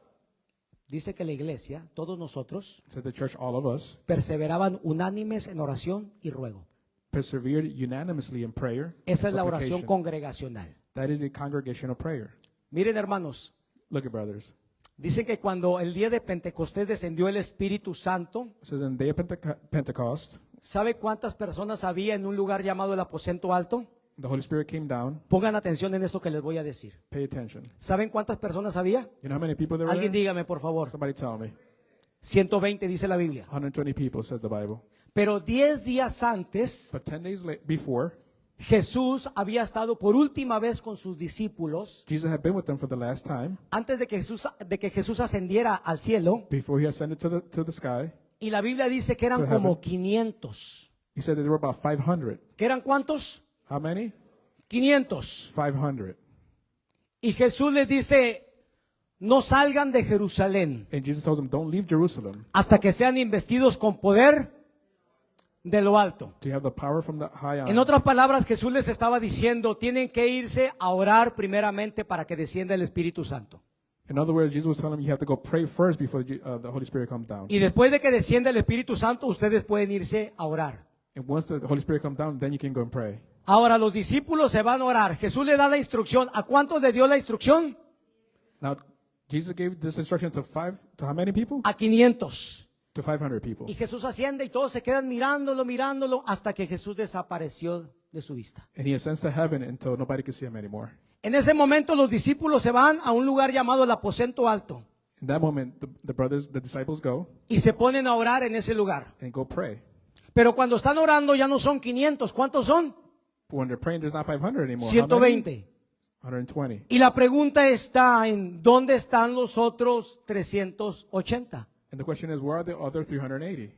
Dice que la iglesia, todos nosotros, Said the church, all of us, perseveraban unánimes en oración y ruego. persevered unanimously in prayer. Esa es la oración supplication. congregacional. That is a congregational prayer. Miren, hermanos, Look at brothers. dicen que cuando el día de Pentecostés descendió el Espíritu Santo, It says in the day of Pentecost, ¿sabe cuántas personas había en un lugar llamado el aposento alto? the Holy Spirit came down. Pongan atención en esto que les voy a decir. Pay attention. ¿Saben cuántas personas había? You know how many people there were Alguien there? dígame, por favor. Somebody tell me. 120 dice la Biblia. 120 people, said the Bible. Pero 10 días antes, But 10 days before, Jesús había estado por última vez con sus discípulos. Jesus had been with them for the last time, Antes de que Jesús ascendiera al cielo, before he ascended to the sky. y la Biblia dice que eran To heaven. como 500. He said that there were about 500. ¿Qué eran cuántos? How many? 500. 500. Y Jesús les dice, no salgan de Jerusalén And Jesus told them, don't leave Jerusalem hasta que sean investidos con poder de lo alto. till you have the power from the high En on. otras palabras, Jesús les estaba diciendo, tienen que irse a orar primeramente para que descienda el Espíritu Santo. In other words, Jesus was telling them you have to go pray first before the Holy Spirit comes down. Y después de que descienda el Espíritu Santo, ustedes pueden irse a orar. And once the Holy Spirit comes down, then you can go and pray. Ahora los discípulos se van a orar. Jesús le da la instrucción. ¿A cuántos le dio la instrucción? Now, Jesus gave this instruction to how many people? A 500. To 500 people. Y Jesús asciende y todos se quedan mirándolo hasta que Jesús desapareció de su vista. And he ascends to heaven until nobody can see him anymore. En ese momento los discípulos se van a un lugar llamado el aposento alto In that moment, the disciples go y se ponen a orar en ese lugar. and go pray. Pero cuando están orando ya no son 500. ¿Cuántos son? But when they're praying, there's not 500 anymore. How many? 120. 120. Y la pregunta está en ¿dónde están los otros 380? And the question is, where are the other 380?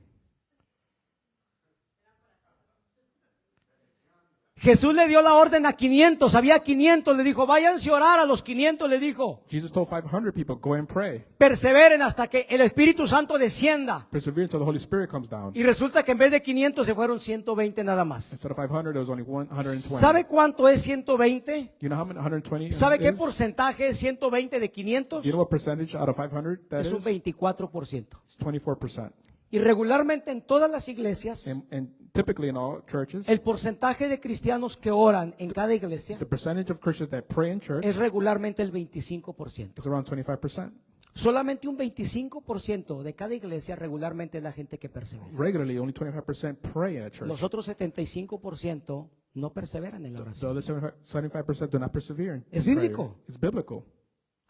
Jesús le dio la orden a 500, había 500, le dijo, váyanse a orar a los 500, le dijo, Jesus told 500 people, go and pray. perseveren hasta que el Espíritu Santo descienda. Persevere until the Holy Spirit comes down. Y resulta que en vez de 500 se fueron 120 nada más. Instead of 500, there was only 120. ¿Sabe cuánto es 120? You know how many 120 ¿Sabe qué is? porcentaje es 120 de 500? You know what percentage out of 500 that Es un is? 24%. It's 24%. Y regularmente en todas las iglesias, And typically in all churches, el porcentaje de cristianos que oran en cada iglesia the percentage of Christians that pray in church es regularmente el 25%. is around 25%. Solamente un 25% de cada iglesia regularmente es la gente que persevera. Regularly, only 25% pray in a church. Los otros 75% no perseveran en la The oración. other 75% do not persevere in Es prayer. bíblico. It's biblical.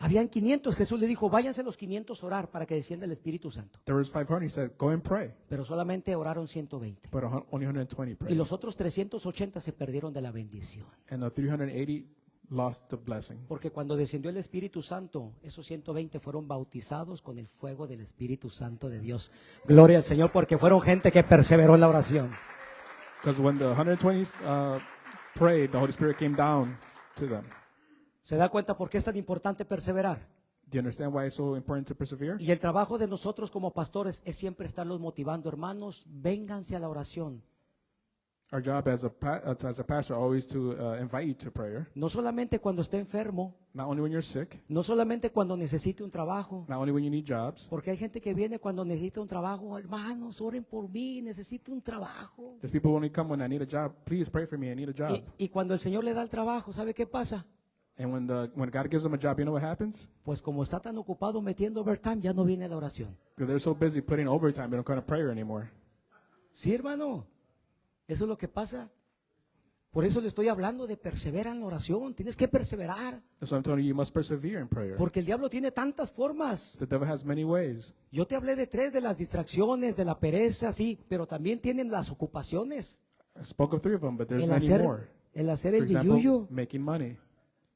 Habían 500, Jesús le dijo, váyanse los 500 a orar para que descienda el Espíritu Santo. There was 500. He said, go and pray. Pero solamente oraron 120. But only 120 Y prayed. los otros 380 se perdieron de la bendición. And the 380 lost the blessing. Porque cuando descendió el Espíritu Santo, esos 120 fueron bautizados con el fuego del Espíritu Santo de Dios. Gloria al Señor, porque fueron gente que perseveró en la oración. Because when the 120 prayed, the Holy Spirit came down to them. ¿Se da cuenta por qué es tan importante perseverar? Do you understand why it's so important to persevere? Y el trabajo de nosotros como pastores es siempre estarlos motivando. Hermanos, vénganse a la oración. Our job as a pastor always to invite you to prayer. No solamente cuando esté enfermo, Not only when you're sick, no solamente cuando necesite un trabajo. not only when you need jobs. Porque hay gente que viene cuando necesita un trabajo. Hermanos, oren por mí, necesito un trabajo. There's people who only come when I need a job. Please pray for me. I need a job. Y cuando el Señor le da el trabajo, ¿sabe qué pasa? And when God gives them a job, you know what happens? Pues como está tan ocupado metiendo overtime, ya no viene a la oración. Because they're so busy putting overtime, they don't come to prayer anymore. Sí, hermano, eso es lo que pasa. Por eso le estoy hablando de perseverar en la oración. Tienes que perseverar. That's why I'm telling you, you must persevere in prayer. Porque el diablo tiene tantas formas. The devil has many ways. Yo te hablé de 3, de las distracciones, de la pereza, sí, pero también tienen las ocupaciones. I spoke of 3 of them, but there's El many hacer, more. el hacer For el example, billuyo. making money.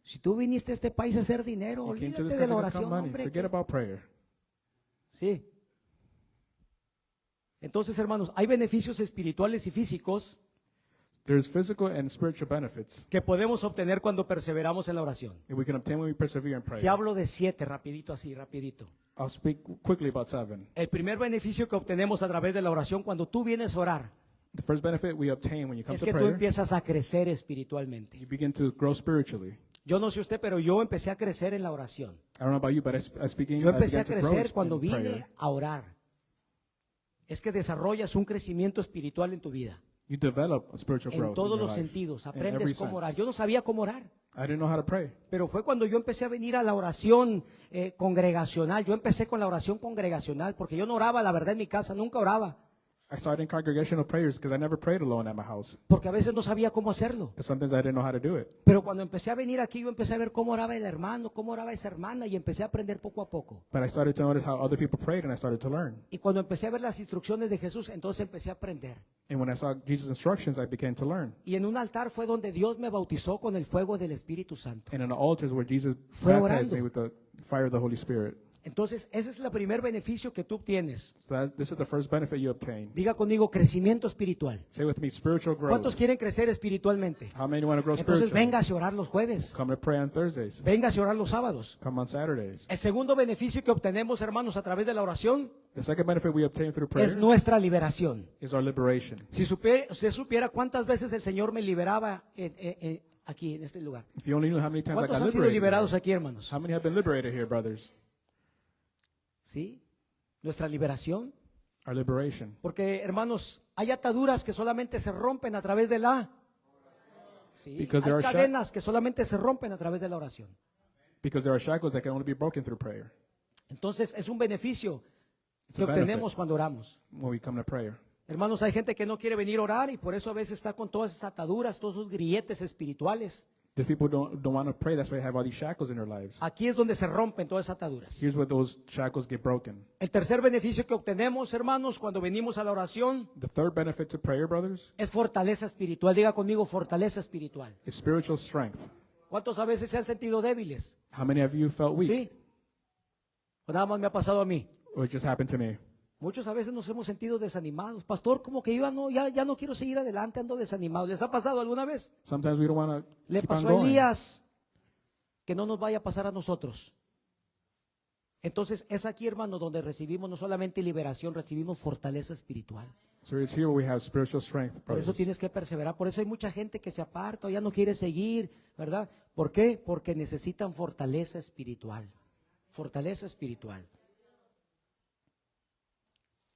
Si tú viniste a este país a hacer dinero, You came to olvídate this de la country to oración, come money. hombre. Forget about prayer. Sí. Entonces, hermanos, hay beneficios espirituales y físicos There's physical and spiritual benefits que podemos obtener cuando perseveramos en la oración. that we can obtain when we persevere in Te prayer. hablo de 7, rapidito así, rapidito. I'll speak quickly about 7. El primer beneficio que obtenemos a través de la oración cuando tú vienes a orar The first benefit we obtain when you come es to que tú prayer, empiezas a crecer espiritualmente. you begin to grow spiritually. Yo no sé usted, pero yo empecé a crecer en la oración. I don't know about you, but Yo empecé a began to grow crecer cuando in vine prayer. a orar. Es que desarrollas un crecimiento espiritual en tu vida. You develop a spiritual En growth todos in your los life. sentidos. In Aprendes every cómo orar. sense. Yo no sabía cómo orar. I didn't know how to pray. Pero fue cuando yo empecé a venir a la oración congregacional. Yo empecé con la oración congregacional porque yo no oraba, la verdad, en mi casa. Nunca oraba. I started in congregational prayers because I never prayed alone at my house. Porque a veces no sabía cómo hacerlo. Because sometimes I didn't know how to do it. Pero cuando empecé a venir aquí, yo empecé a ver cómo oraba el hermano, cómo oraba esa hermana y empecé a aprender poco a poco. But I started to notice how other people prayed and I started to learn. Y cuando empecé a ver las instrucciones de Jesús, entonces empecé a aprender. And when I saw Jesus' instructions, I began to learn. Y en un altar fue donde Dios me bautizó con el fuego del Espíritu Santo. And in the altars where Jesus Fue baptized orando. me with the fire of the Holy Spirit. Entonces, ese es el primer beneficio que tú obtienes. So this is the first benefit you obtain. Diga conmigo, crecimiento espiritual. Say with me, spiritual growth. ¿Cuántos quieren crecer espiritualmente? How many want to grow Entonces, spiritually? véngase a orar los jueves. Come to pray on Thursdays. Véngase a orar los sábados. Come on Saturdays. El segundo beneficio que obtenemos, hermanos, a través de la oración The second benefit we obtain through prayer es nuestra liberación. is our liberation. Si usted supiera cuántas veces el Señor me liberaba aquí en este lugar. If you only knew how many times I ¿Cuántos got han sido liberated. liberados here. aquí, hermanos? How many have been liberated here, brothers? ¿Sí? Nuestra liberación. Our liberation. Porque, hermanos, hay ataduras que solamente se rompen a través de la... Sí, Because there hay are cadenas que solamente se rompen a través de la oración. Because there are shackles that can only be broken through prayer. Entonces, es un beneficio It's que a benefit. obtenemos cuando oramos. When we come to prayer. Hermanos, hay gente que no quiere venir a orar y por eso a veces está con todas esas ataduras, todos esos grilletes espirituales. There's people who don't want to pray. That's why they have all these shackles in their lives. Aquí es donde se rompen todas esas ataduras. Here's where those shackles get broken. El tercer beneficio que obtenemos, hermanos, cuando venimos a la oración The third benefit to prayer, brothers, es fortaleza espiritual. Diga conmigo, fortaleza espiritual. is spiritual strength. ¿Cuántos a veces se han sentido débiles? How many of you felt weak? ¿Sí? ¿O nada más me ha pasado a mí? Or it just happened to me? Muchos a veces nos hemos sentido desanimados. Pastor, como que yo ya no quiero seguir adelante, ando desanimado. ¿Les ha pasado alguna vez? Sometimes we don't want to Le keep on pasó a going. Elías, que no nos vaya a pasar a nosotros. Entonces es aquí, hermano, donde recibimos no solamente liberación, recibimos fortaleza espiritual. So it's here where we have spiritual strength, Por eso brothers. tienes que perseverar. Por eso hay mucha gente que se aparta o ya no quiere seguir, ¿verdad? ¿Por qué? Porque necesitan fortaleza espiritual. Fortaleza espiritual.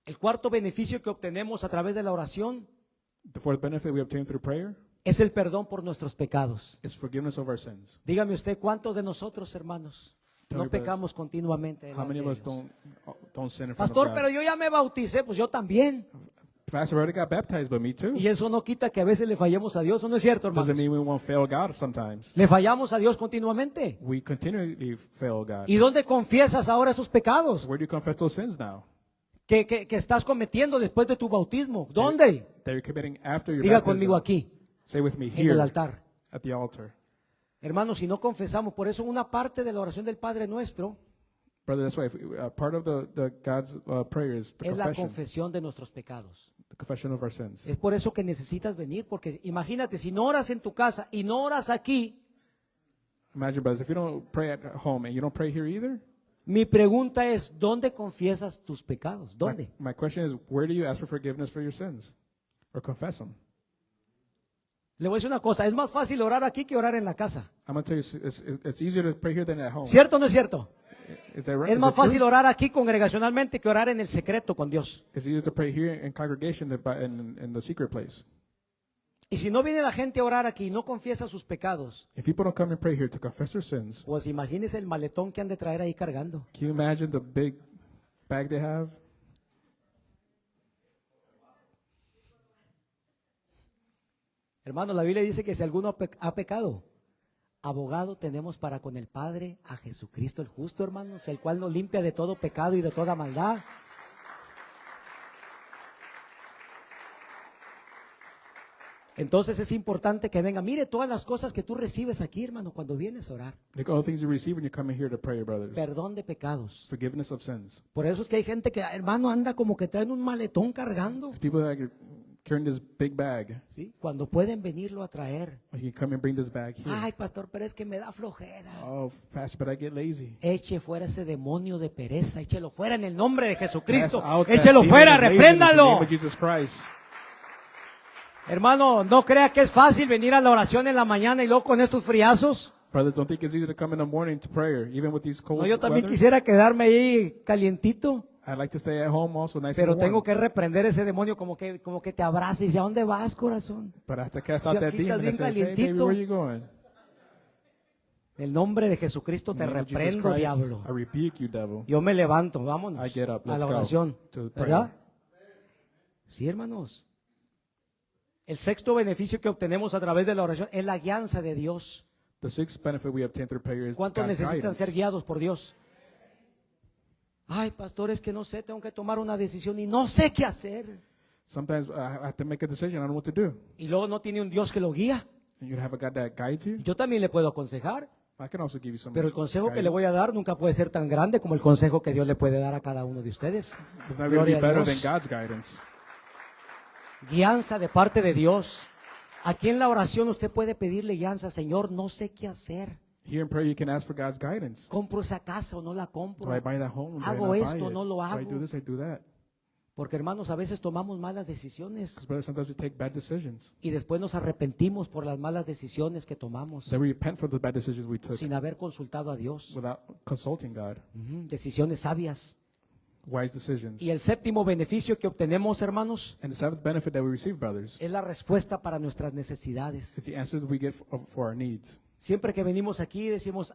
El cuarto beneficio que obtenemos a través de la oración The fourth benefit we obtain through prayer es el perdón por nuestros pecados. is forgiveness of our sins. Dígame usted, ¿cuántos de nosotros, hermanos, Tell no me, brothers, pecamos continuamente? How delante many de of us Dios? don't sin in front Pastor, of pero God? yo ya me bauticé, pues yo también. Pastor already got baptized, but me too. Y eso no quita que a veces le fallemos a Dios, ¿o no es cierto, hermanos? Doesn't mean we won't fail God sometimes. Le fallamos a Dios continuamente. We continually fail God. ¿Y dónde confiesas ahora esos pecados Where do you confess those sins now? que estás cometiendo después de tu bautismo? ¿Dónde? That you're committing after your Diga baptism. conmigo aquí, Say with me en here el altar. at the altar. Hermanos, si no confesamos, por eso una parte de la oración del Padre Nuestro Brother, that's why part of the God's prayer is the es la confession, confesión de nuestros pecados. the confession of our sins. Es por eso que necesitas venir, porque imagínate, si no oras en tu casa y no oras aquí, Imagine, brothers, if you don't pray at home and you don't pray here either, mi pregunta es, ¿dónde confiesas tus pecados? ¿Dónde? my question is, where do you ask for forgiveness for your sins? Or confess them? Le voy a decir una cosa, es más fácil orar aquí que orar en la casa. I'm going to tell you, it's easier to pray here than at home. ¿Cierto o no es cierto? Is that right? Es Is más it true? fácil orar aquí congregacionalmente que orar en el secreto con Dios. It's easier to pray here in congregation than in the secret place. Y si no viene la gente a orar aquí y no confiesa sus pecados, If people don't come and pray here to confess their sins, pues imagínese el maletón que han de traer ahí cargando. can you imagine the big bag they have? Hermano, la Biblia dice que si alguno ha pecado, abogado tenemos para con el Padre a Jesucristo el justo, hermanos, el cual nos limpia de todo pecado y de toda maldad. Entonces es importante que venga. Mire todas las cosas que tú recibes aquí, hermano, cuando vienes a orar. Look at all the things you receive when you come in here to pray, brothers. Perdón de pecados. Forgiveness of sins. Por eso es que hay gente que, hermano, anda como que traen un maletón cargando. There's people that are carrying this big bag. ¿Sí? Cuando pueden venirlo a traer. You can come and bring this bag here. Ay, pastor, pero es que me da flojera. Oh, pastor, but I get lazy. Eche fuera ese demonio de pereza, échelo fuera en el nombre de Jesucristo. Cast out that Échelo demon fuera, of laziness in the name repréndalo. of Jesus Christ. Hermano, no crea que es fácil venir a la oración en la mañana y luego con estos friazos. Brothers, don't think it's easy to come in the morning to prayer, even with these cold No, yo también weather. quisiera quedarme ahí calientito, I'd like to stay at home also nice pero and warm. tengo que reprender ese demonio como que te abraza y dice, ¿a dónde vas, corazón? But I have to cast Si out that aquí estás demon bien that says, hey, baby, calientito. where are you going? En el nombre de Jesucristo In te the name of Jesus reprendo, Christ, diablo. I rebuke you, devil. Yo me levanto, vámonos I get up, a let's la go oración, to prayer. ¿verdad? Sí, hermanos. El sexto beneficio que obtenemos a través de la oración es la guianza de Dios. The sixth benefit we obtain through prayer is ¿Cuántos God's necesitan guidance. ser guiados por Dios? Ay, pastor, es que no sé, tengo que tomar una decisión y no sé qué hacer. Sometimes I have to make a decision. I don't know what to do. Y luego no tiene un Dios que lo guía. And you have a God that guides you. Yo también le puedo aconsejar, I can also give you some pero el consejo que le guidance. voy a dar nunca puede ser tan grande como el consejo que Dios le puede dar a cada uno de ustedes. It's not going to be Gloria a better Dios. than God's guidance. Guianza de parte de Dios. Aquí en la oración usted puede pedirle guianza, Señor, no sé qué hacer. Here in prayer, you can ask for God's guidance. ¿Compro esa casa o no la compro? Do I buy that home? Do I ¿Hago not buy esto o it? no lo Do I hago? do this? I do that. Porque hermanos, a veces tomamos malas decisiones Because brother, sometimes we take bad decisions. y después nos arrepentimos por las malas decisiones que tomamos Then we repent for the bad decisions we took sin haber consultado a Dios. without consulting God. Decisiones sabias. Wise decisions. Y el séptimo beneficio que obtenemos, hermanos, And the seventh benefit that we receive, brothers, es la respuesta para nuestras necesidades. is the answer that we get for our needs. Siempre que venimos aquí decimos,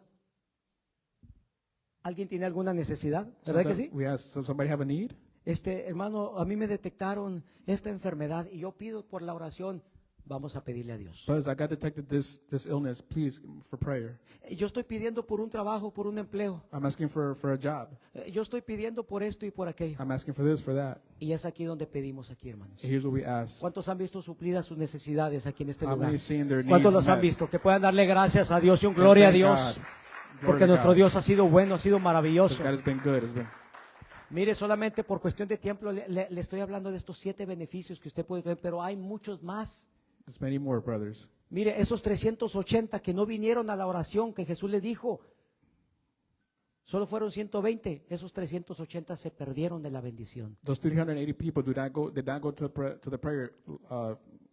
¿alguien tiene alguna necesidad? ¿Verdad que Sometimes sí? we ask, so somebody have a need? Hermano, a mí me detectaron esta enfermedad y yo pido por la oración, vamos a pedirle a Dios. Brothers, I got detected this illness. Please, for prayer. Yo estoy pidiendo por un trabajo, por un empleo. I'm asking for a job. Yo estoy pidiendo por esto y por aquello. I'm asking for this, for that. Y es aquí donde pedimos aquí, hermanos. And here's what we ask. ¿Cuántos han visto suplidas sus necesidades aquí en este How lugar? many seen their needs ¿Cuántos los han met? visto? Que puedan darle gracias a Dios y un gloria a Thank Dios. God. Glory Porque to nuestro God. Dios ha sido bueno, ha sido Because maravilloso. God has been good. Has been. Mire, solamente por cuestión de tiempo le estoy hablando de estos 7 beneficios que usted puede ver, pero hay muchos más. There's many more, brothers. Mire, esos 380 que no vinieron a la oración que Jesús le dijo, solo fueron 120. Esos 380 se perdieron de la bendición. Those 380 people did not go to the prayer,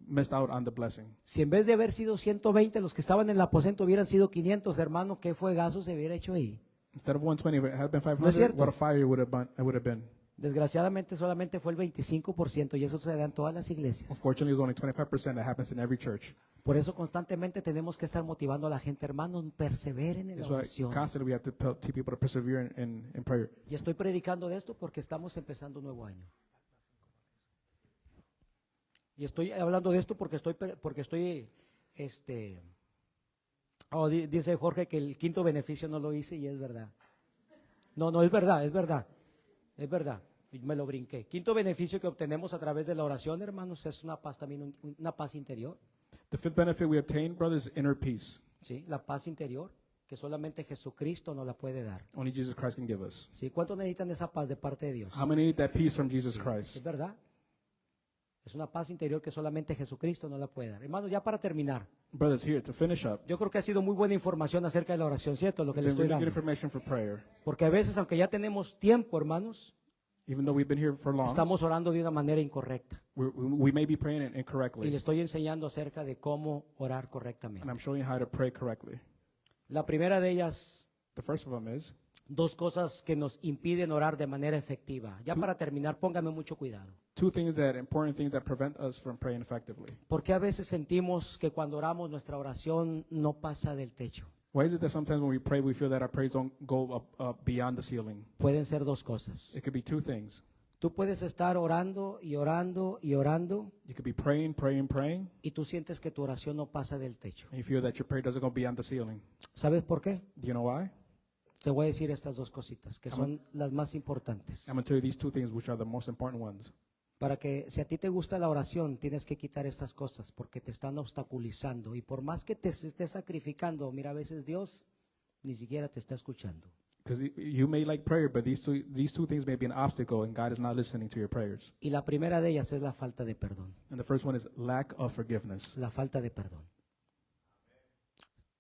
missed out on the blessing. Si en vez de haber sido 120 los que estaban en el aposento hubieran sido 500, hermano, ¿qué fuegazo se hubiera hecho ahí? Instead of 120, if it had been No es 500, cierto. what a fire it would have been. Desgraciadamente solamente fue el 25% y eso se da en todas las iglesias. Unfortunately, it's only 25% that happens in every church. Por eso constantemente tenemos que estar motivando a la gente, hermanos, perseveren en la That's why oración. constantly we have to tell people to persevere in prayer. Y estoy predicando de esto porque estamos empezando un nuevo año. Y estoy hablando de esto dice Jorge que el quinto beneficio no lo hice y es verdad. No, es verdad, es verdad, es verdad. Y me lo brinqué. Quinto beneficio que obtenemos a través de la oración, hermanos, es una paz también, una paz interior. The fifth benefit we obtain, brothers, is inner peace. Sí, la paz interior que solamente Jesucristo nos la puede dar. Only Jesus Christ can give us. Sí, ¿cuántos necesitan esa paz de parte de Dios? How many need that peace from Jesus Sí, Christ? es verdad. Es una paz interior que solamente Jesucristo nos la puede dar. Hermanos, ya para terminar, Brothers, here, to finish up, yo creo que ha sido muy buena información acerca de la oración, ¿cierto? Lo que le there's estoy really good dando. information for prayer. Porque a veces, aunque ya tenemos tiempo, hermanos, Even though we've been here for long, estamos orando de una manera incorrecta. we may be praying Y le incorrectly. estoy enseñando acerca de cómo orar And correctamente. I'm showing you how to pray correctly. La primera de ellas, The first of them is dos cosas que nos impiden orar de manera efectiva. Ya para terminar, póngame mucho cuidado. important things that prevent us from praying effectively. Porque a veces sentimos que cuando oramos nuestra oración no pasa del techo. Why is it that sometimes when we pray, we feel that our prayers don't go up beyond the ceiling? Pueden ser dos cosas. It could be two things. Tú puedes estar orando y orando y orando You could be praying, praying, praying, y tú sientes que tu oración no pasa del techo. and you feel that your prayer doesn't go beyond the ceiling. ¿Sabes por qué? Do you know why? Te voy a decir estas dos cositas que son las más importantes. I'm going to tell you these two things, which are the most important ones. Para que si a ti te gusta la oración, tienes que quitar estas cosas porque te están obstaculizando. Y por más que te estés sacrificando, mira, a veces Dios ni siquiera te está escuchando. Because you may like prayer, but these two things may be an obstacle, and God is not listening to your prayers. Y la primera de ellas es la falta de perdón. And the first one is lack of forgiveness. La falta de perdón.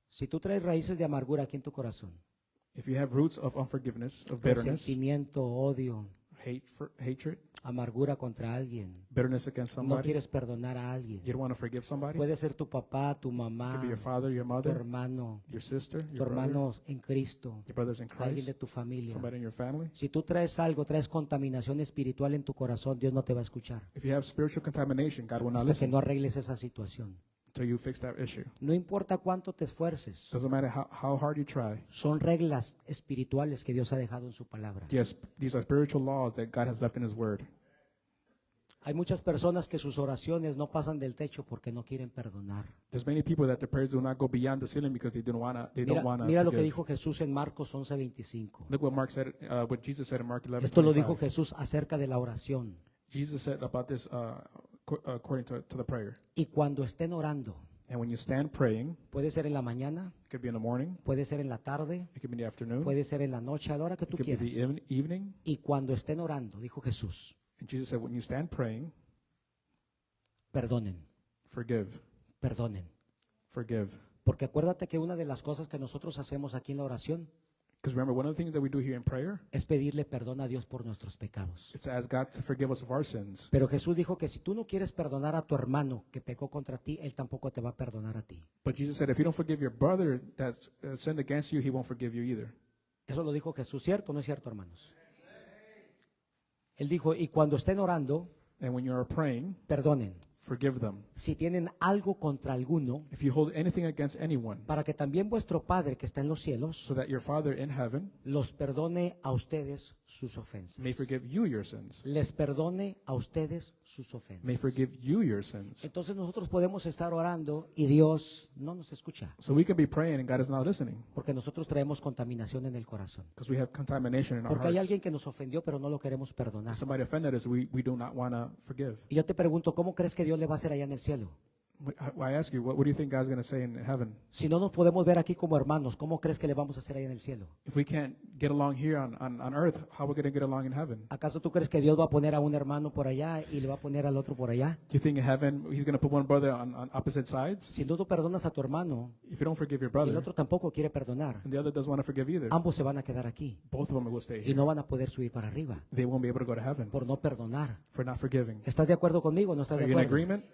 Si tú traes raíces de amargura aquí en tu corazón, If you have roots of unforgiveness, of bitterness, resentimiento, odio, hatred, amargura contra alguien, bitterness against no somebody, quieres perdonar a alguien, you don't want to forgive somebody, it puede ser tu papá, tu could mamá, be your father, your tu mother, hermano, your sister, tu your brother, hermano en Cristo, your brothers in alguien de Christ, tu familia. somebody in your family. Si tú traes algo, traes contaminación espiritual en tu corazón, Dios no te va a escuchar If you have spiritual contamination, God will not hasta que listen no arregles esa situación. until you fix that issue. No importa cuánto te esfuerces, Doesn't matter how hard you try. son reglas espirituales que Dios ha dejado en su palabra. Yes, these are spiritual laws that God has left in His Word. Hay muchas personas que sus oraciones no pasan del techo porque no quieren perdonar. There's many people that their prayers do not go beyond the ceiling because they don't wanna Mira lo que forgive. dijo Jesús en Marcos 11:25. Look what Jesus said in Mark 11. Esto lo dijo Jesús acerca de la oración. Jesus said about this according to the prayer. Y cuando estén orando, And when you stand praying, puede ser en la mañana, it could be in the morning, puede ser en la tarde, it could be in the afternoon, puede ser en la noche, a la hora que it tú could be quieras. the evening. Y cuando estén orando, dijo Jesús, And Jesus said, when you stand praying, perdonen, forgive, perdonen. forgive. Porque acuérdate que una de las cosas que nosotros hacemos aquí en la oración Because remember, one of the things that we do here in prayer es pedirle perdón a Dios por nuestros pecados. is to ask God to forgive us of our sins. Pero Jesús dijo que si tú no quieres perdonar a tu hermano que pecó contra ti, él tampoco te va a perdonar a ti. But Jesus said, if you don't forgive your brother that's sinned against you, he won't forgive you either. Eso lo dijo Jesús, ¿cierto o no es cierto, hermanos? Él dijo, y cuando estén orando, And when you are praying, perdonen. forgive them. Si tienen algo contra alguno, If you hold anything against anyone, para que también vuestro Padre que está en los cielos so that your Father in heaven los perdone a ustedes sus ofensas. may forgive you your sins. Les perdone a ustedes sus May ofensas. forgive you your sins. Entonces nosotros podemos estar orando y Dios no nos escucha, So we can be praying and God is not listening porque nosotros traemos contaminación en el corazón. because we have contamination in our Porque hay hearts. alguien que nos ofendió, pero no lo queremos perdonar. If somebody offended us, we do not want to forgive. Y yo te pregunto, ¿cómo crees que Dios le va a hacer allá en el cielo? I ask you, what do you think God's going to say in heaven? Si no nos podemos ver aquí como hermanos, ¿cómo crees que le vamos a hacer allá en el cielo? If we can't get along here on earth, how are we going to get along in heaven? ¿Acaso tú crees que Dios va a poner a un hermano por allá y le va a poner al otro por allá? Do you think in heaven He's going to put one brother on opposite sides? Si no tú perdonas a tu hermano If you don't forgive your y el brother, otro tampoco quiere perdonar, and the other doesn't want to forgive either, ambos se van a quedar aquí both of them will stay y here. no van a poder subir para arriba They won't be able to go to heaven por no perdonar. for not forgiving. ¿Estás de acuerdo conmigo o no estás Are de you in acuerdo? agreement?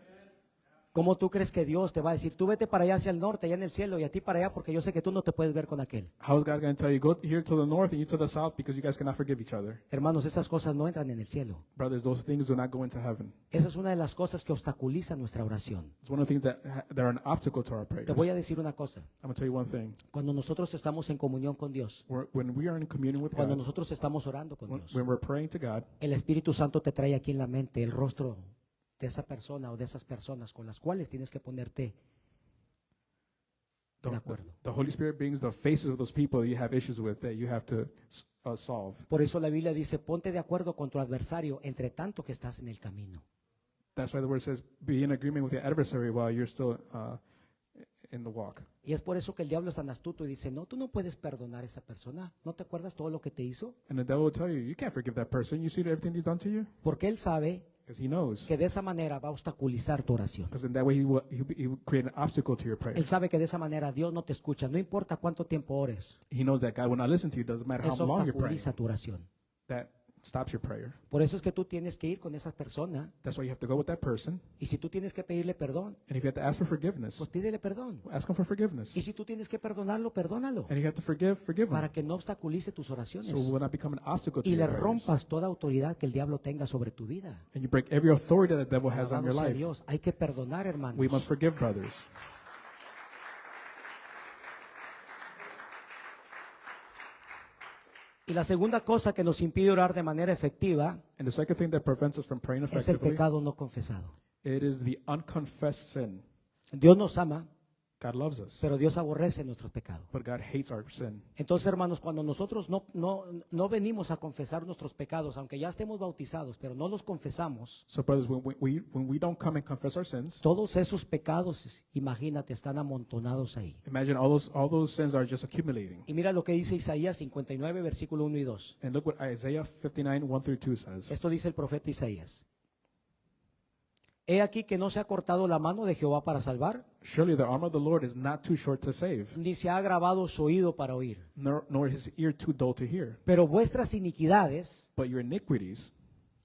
¿Cómo tú crees que Dios te va a decir, tú vete para allá hacia el norte, allá en el cielo, y a ti para allá, porque yo sé que tú no te puedes ver con aquel? How is God going to tell you, go here to the north and you to the south because you guys cannot forgive each other? Hermanos, esas cosas no entran en el cielo. Brothers, those things do not go into heaven. Esa es una de las cosas que obstaculizan nuestra oración. It's one of the things that are an obstacle to our prayers. Te voy a decir una cosa. I'm going to tell you one thing. Cuando nosotros estamos en comunión con Dios, When we are in communion with cuando God, nosotros estamos orando con Dios, when we're praying to God, el Espíritu Santo te trae aquí en la mente el rostro de esa persona o de esas personas con las cuales tienes que ponerte de acuerdo. The Holy Spirit brings the faces of those people you have issues with that you have to solve. Por eso la Biblia dice, ponte de acuerdo con tu adversario entre tanto que estás en el camino. That's why the word says, be in agreement with your adversary while you're still in the walk. Y es por eso que el diablo es tan astuto y dice, no, tú no puedes perdonar a esa persona. ¿No te acuerdas todo lo que te hizo? And the devil will tell you, you can't forgive that person. You see everything he's done to you? Porque él sabe Because he knows. que de esa manera va a obstaculizar tu oración. Because in that way he will create an obstacle to your prayer. Él sabe que de esa manera Dios no te escucha. No importa cuánto tiempo ores. He knows that God will not listen to you. Doesn't matter how Eso long you're praying. obstaculiza tu oración. That stops your prayer. Por eso es que tú tienes que ir con esa persona. That's why you have to go with that person. Y si tú tienes que pedirle perdón, And if you have to ask for forgiveness, pues pídele perdón. ask him for forgiveness. Y si tú tienes que perdonarlo, perdónalo. And you have to forgive him. Para que no obstaculice tus So oraciones. it will not become an obstacle to Y le your prayers. rompas toda autoridad que el diablo tenga sobre tu vida. And you break every authority that the devil has on Alabado your sea life. Dios. Hay que perdonar, hermanos. We must forgive brothers. Y la segunda cosa que nos impide orar de manera efectiva And the second thing that prevents us from praying es el effectively, pecado no confesado. it is the unconfessed sin. Dios nos ama, God loves us, pero Dios aborrece nuestros pecados. but God hates our sin. Entonces, hermanos, cuando nosotros no venimos a confesar nuestros pecados, aunque ya estemos bautizados, pero no los confesamos, So brothers, when we don't come and confess our sins, todos esos pecados, imagínate, están amontonados ahí. imagine all those sins are just accumulating. Y mira lo que dice Isaías 59, versículo 1 y 2. And look what Isaiah 59, 1 through 2 says. Esto dice el profeta Isaías. He aquí que no se ha cortado la mano de Jehová para salvar, Surely the arm of the Lord is not too short to save, ni se ha agravado su oído para oír. nor his ear too dull to hear. Pero vuestras iniquidades But your iniquities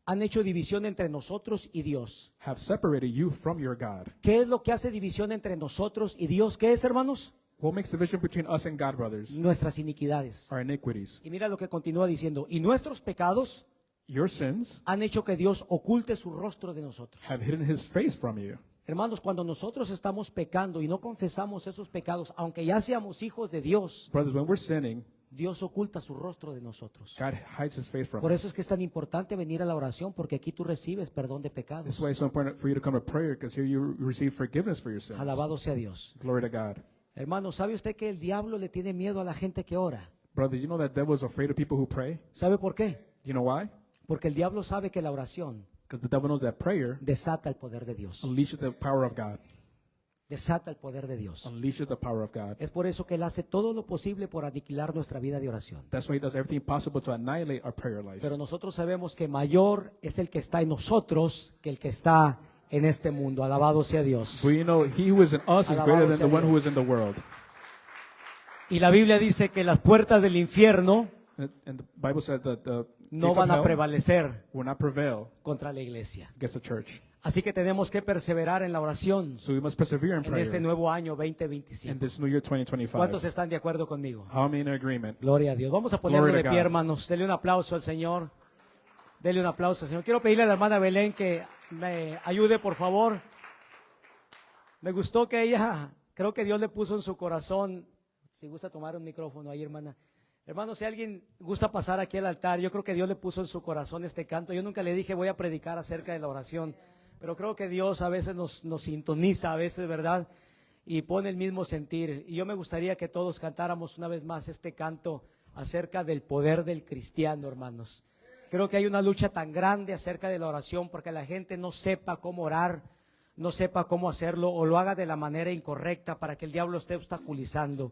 han hecho división entre nosotros y Dios. have separated you from your God. ¿Qué es lo que hace división entre nosotros y Dios? ¿Qué es, hermanos? What makes division between us and God, brothers? Nuestras iniquidades. Our iniquities. Y mira lo que continúa diciendo. Y nuestros pecados Your sins han hecho que Dios oculte su rostro de nosotros. have hidden his face from you. Hermanos, cuando nosotros estamos pecando y no confesamos esos pecados, aunque ya seamos hijos de Dios, Brothers, when we're sinning, Dios oculta su rostro de nosotros. God hides his face from Por us. eso es que es tan importante venir a la oración, porque aquí tú recibes perdón de This pecados. is why it's so important for you to come to prayer, because here you receive forgiveness for your sins. Alabado sea Dios. Glory to God. Hermano, ¿sabe usted que el diablo le tiene miedo a la gente que ora? Brother, you know that devil is afraid of people who pray? ¿Sabe por qué? You know why? Porque el diablo sabe que la oración Because the devil knows that prayer desata el poder de Dios. unleashes the power of God. Desata el poder de Dios. Unleashes the power of God. Es por eso que Él hace todo lo posible por aniquilar nuestra vida de oración. That's why he does everything possible to annihilate our prayer life. Pero nosotros sabemos que mayor es el que está en nosotros que el que está en este mundo. Alabado sea Dios. We know he who is in us is Alabado greater than sea the one Dios. who is in the world. Y la Biblia dice que las puertas del infierno And the Bible says that the no gates of van a hell prevalecer will not prevail contra la iglesia. against the church. Así que tenemos que perseverar en la oración So we must persevere in en este prayer nuevo año in 2025. this new year 2025. ¿Cuántos están de acuerdo conmigo? How many in agreement? Gloria a Dios. Vamos a ponerlo Glory de to pie, God. hermanos. Dele un aplauso al Señor. Dele un aplauso al Señor. Quiero pedirle a la hermana Belén que me ayude, por favor. Me gustó que ella, creo que Dios le puso en su corazón, si gusta tomar un micrófono ahí, hermana. Hermano, si alguien gusta pasar aquí al altar, yo creo que Dios le puso en su corazón este canto. Yo nunca le dije voy a predicar acerca de la oración, pero creo que Dios a veces nos sintoniza, a veces, ¿verdad? Y pone el mismo sentir. Y yo me gustaría que todos cantáramos una vez más este canto acerca del poder del cristiano, hermanos. Creo que hay una lucha tan grande acerca de la oración porque la gente no sepa cómo orar, no sepa cómo hacerlo o lo haga de la manera incorrecta para que el diablo esté obstaculizando.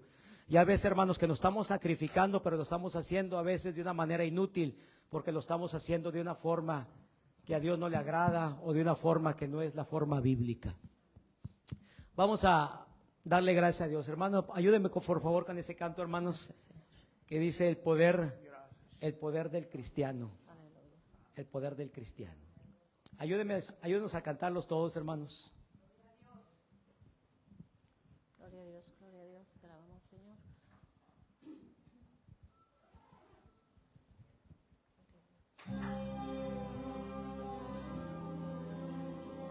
Y a veces, hermanos, que nos estamos sacrificando, pero lo estamos haciendo a veces de una manera inútil porque lo estamos haciendo de una forma que a Dios no le agrada o de una forma que no es la forma bíblica. Vamos a darle gracias a Dios. Hermano, ayúdenme por favor con ese canto, hermanos, que dice el poder del cristiano. El poder del cristiano. Ayúdenos a cantarlos todos, hermanos. Gloria a Dios, te alabamos, Señor.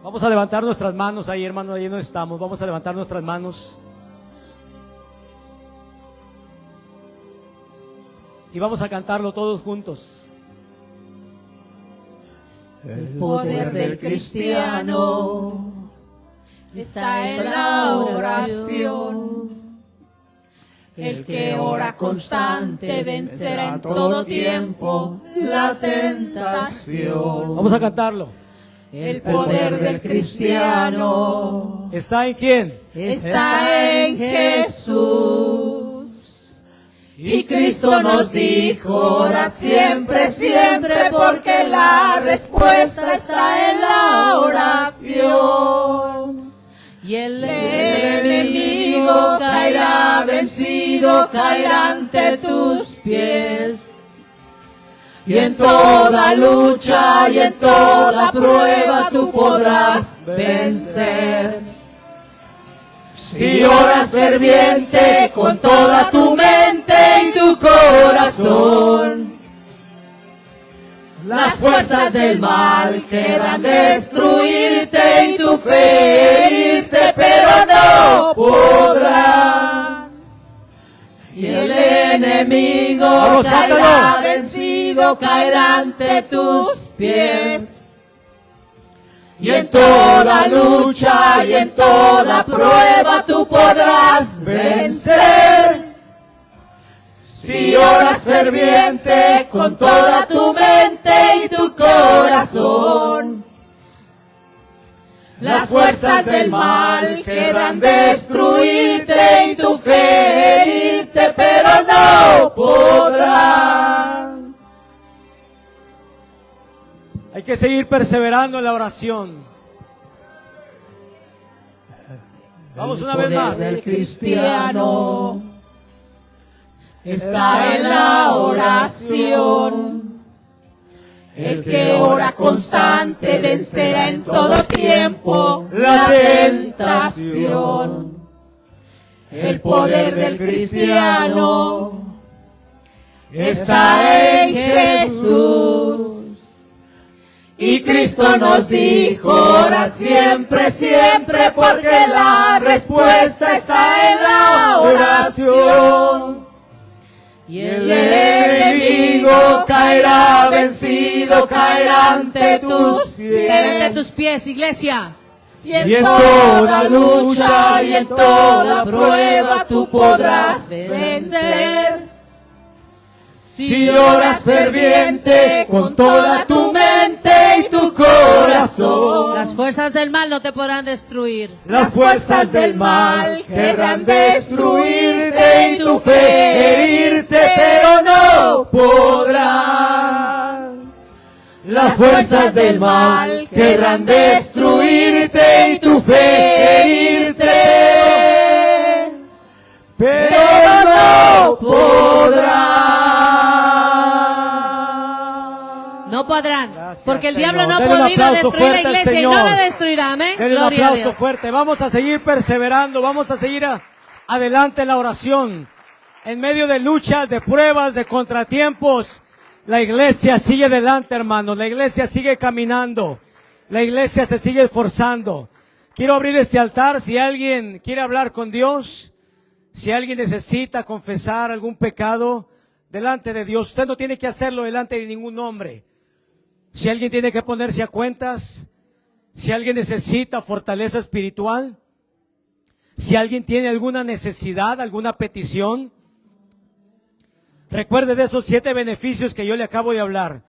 Vamos a levantar nuestras manos ahí, hermano, ahí no estamos. Vamos a levantar nuestras manos. Y vamos a cantarlo todos juntos. El poder del cristiano está en la oración. El que ora constante vencerá en todo tiempo la tentación. Vamos a cantarlo. El poder del cristiano ¿Está en quién? está en Jesús. Y Cristo nos dijo, ora siempre, siempre, porque la respuesta está en la oración. Y el enemigo caerá vencido, caerá ante tus pies. Y en toda lucha y en toda prueba tú podrás vencer. Si oras ferviente con toda tu mente y tu corazón, las fuerzas del mal querrán destruirte y tu fe herirte, pero no podrán. Y el enemigo Vamos, caerá cántalo. vencido, caerá ante tus pies. Y en toda lucha y en toda prueba tú podrás vencer. Si oras ferviente con toda tu mente y tu corazón, las fuerzas del mal querrán destruirte y tu fe herirte, pero no podrán. Hay que seguir perseverando en la oración. Vamos una vez más. El cristiano está en la oración. El que ora constante vencerá en todo tiempo la tentación. El poder del cristiano está en Jesús. Y Cristo nos dijo, orad siempre, siempre, porque la respuesta está en la oración. Y el enemigo caerá vencido, caerá ante tus pies. Ante tus pies, iglesia. Y en toda lucha y en toda prueba tú podrás vencer. Si oras ferviente con toda tu mente y tu corazón, Las fuerzas del mal no te podrán destruir. las fuerzas del mal querrán destruirte y tu fe herirte, pero no podrán. Las fuerzas del mal querrán destruirte y tu fe herirte, pero no podrán. No podrán. Gracias, porque el Señor. diablo no ha Denle un podido aplauso destruir la fuerte al iglesia y no Señor. la destruirá. Amén. Denle un Gloria a aplauso Dios. fuerte. Vamos a seguir perseverando, vamos a seguir adelante en la oración. En medio de luchas, de pruebas, de contratiempos, la iglesia sigue adelante, hermanos. La iglesia sigue caminando. La iglesia se sigue esforzando. Quiero abrir este altar. Si alguien quiere hablar con Dios, si alguien necesita confesar algún pecado delante de Dios, usted no tiene que hacerlo delante de ningún hombre. Si alguien tiene que ponerse a cuentas, si alguien necesita fortaleza espiritual, si alguien tiene alguna necesidad, alguna petición, recuerde de esos 7 beneficios que yo le acabo de hablar.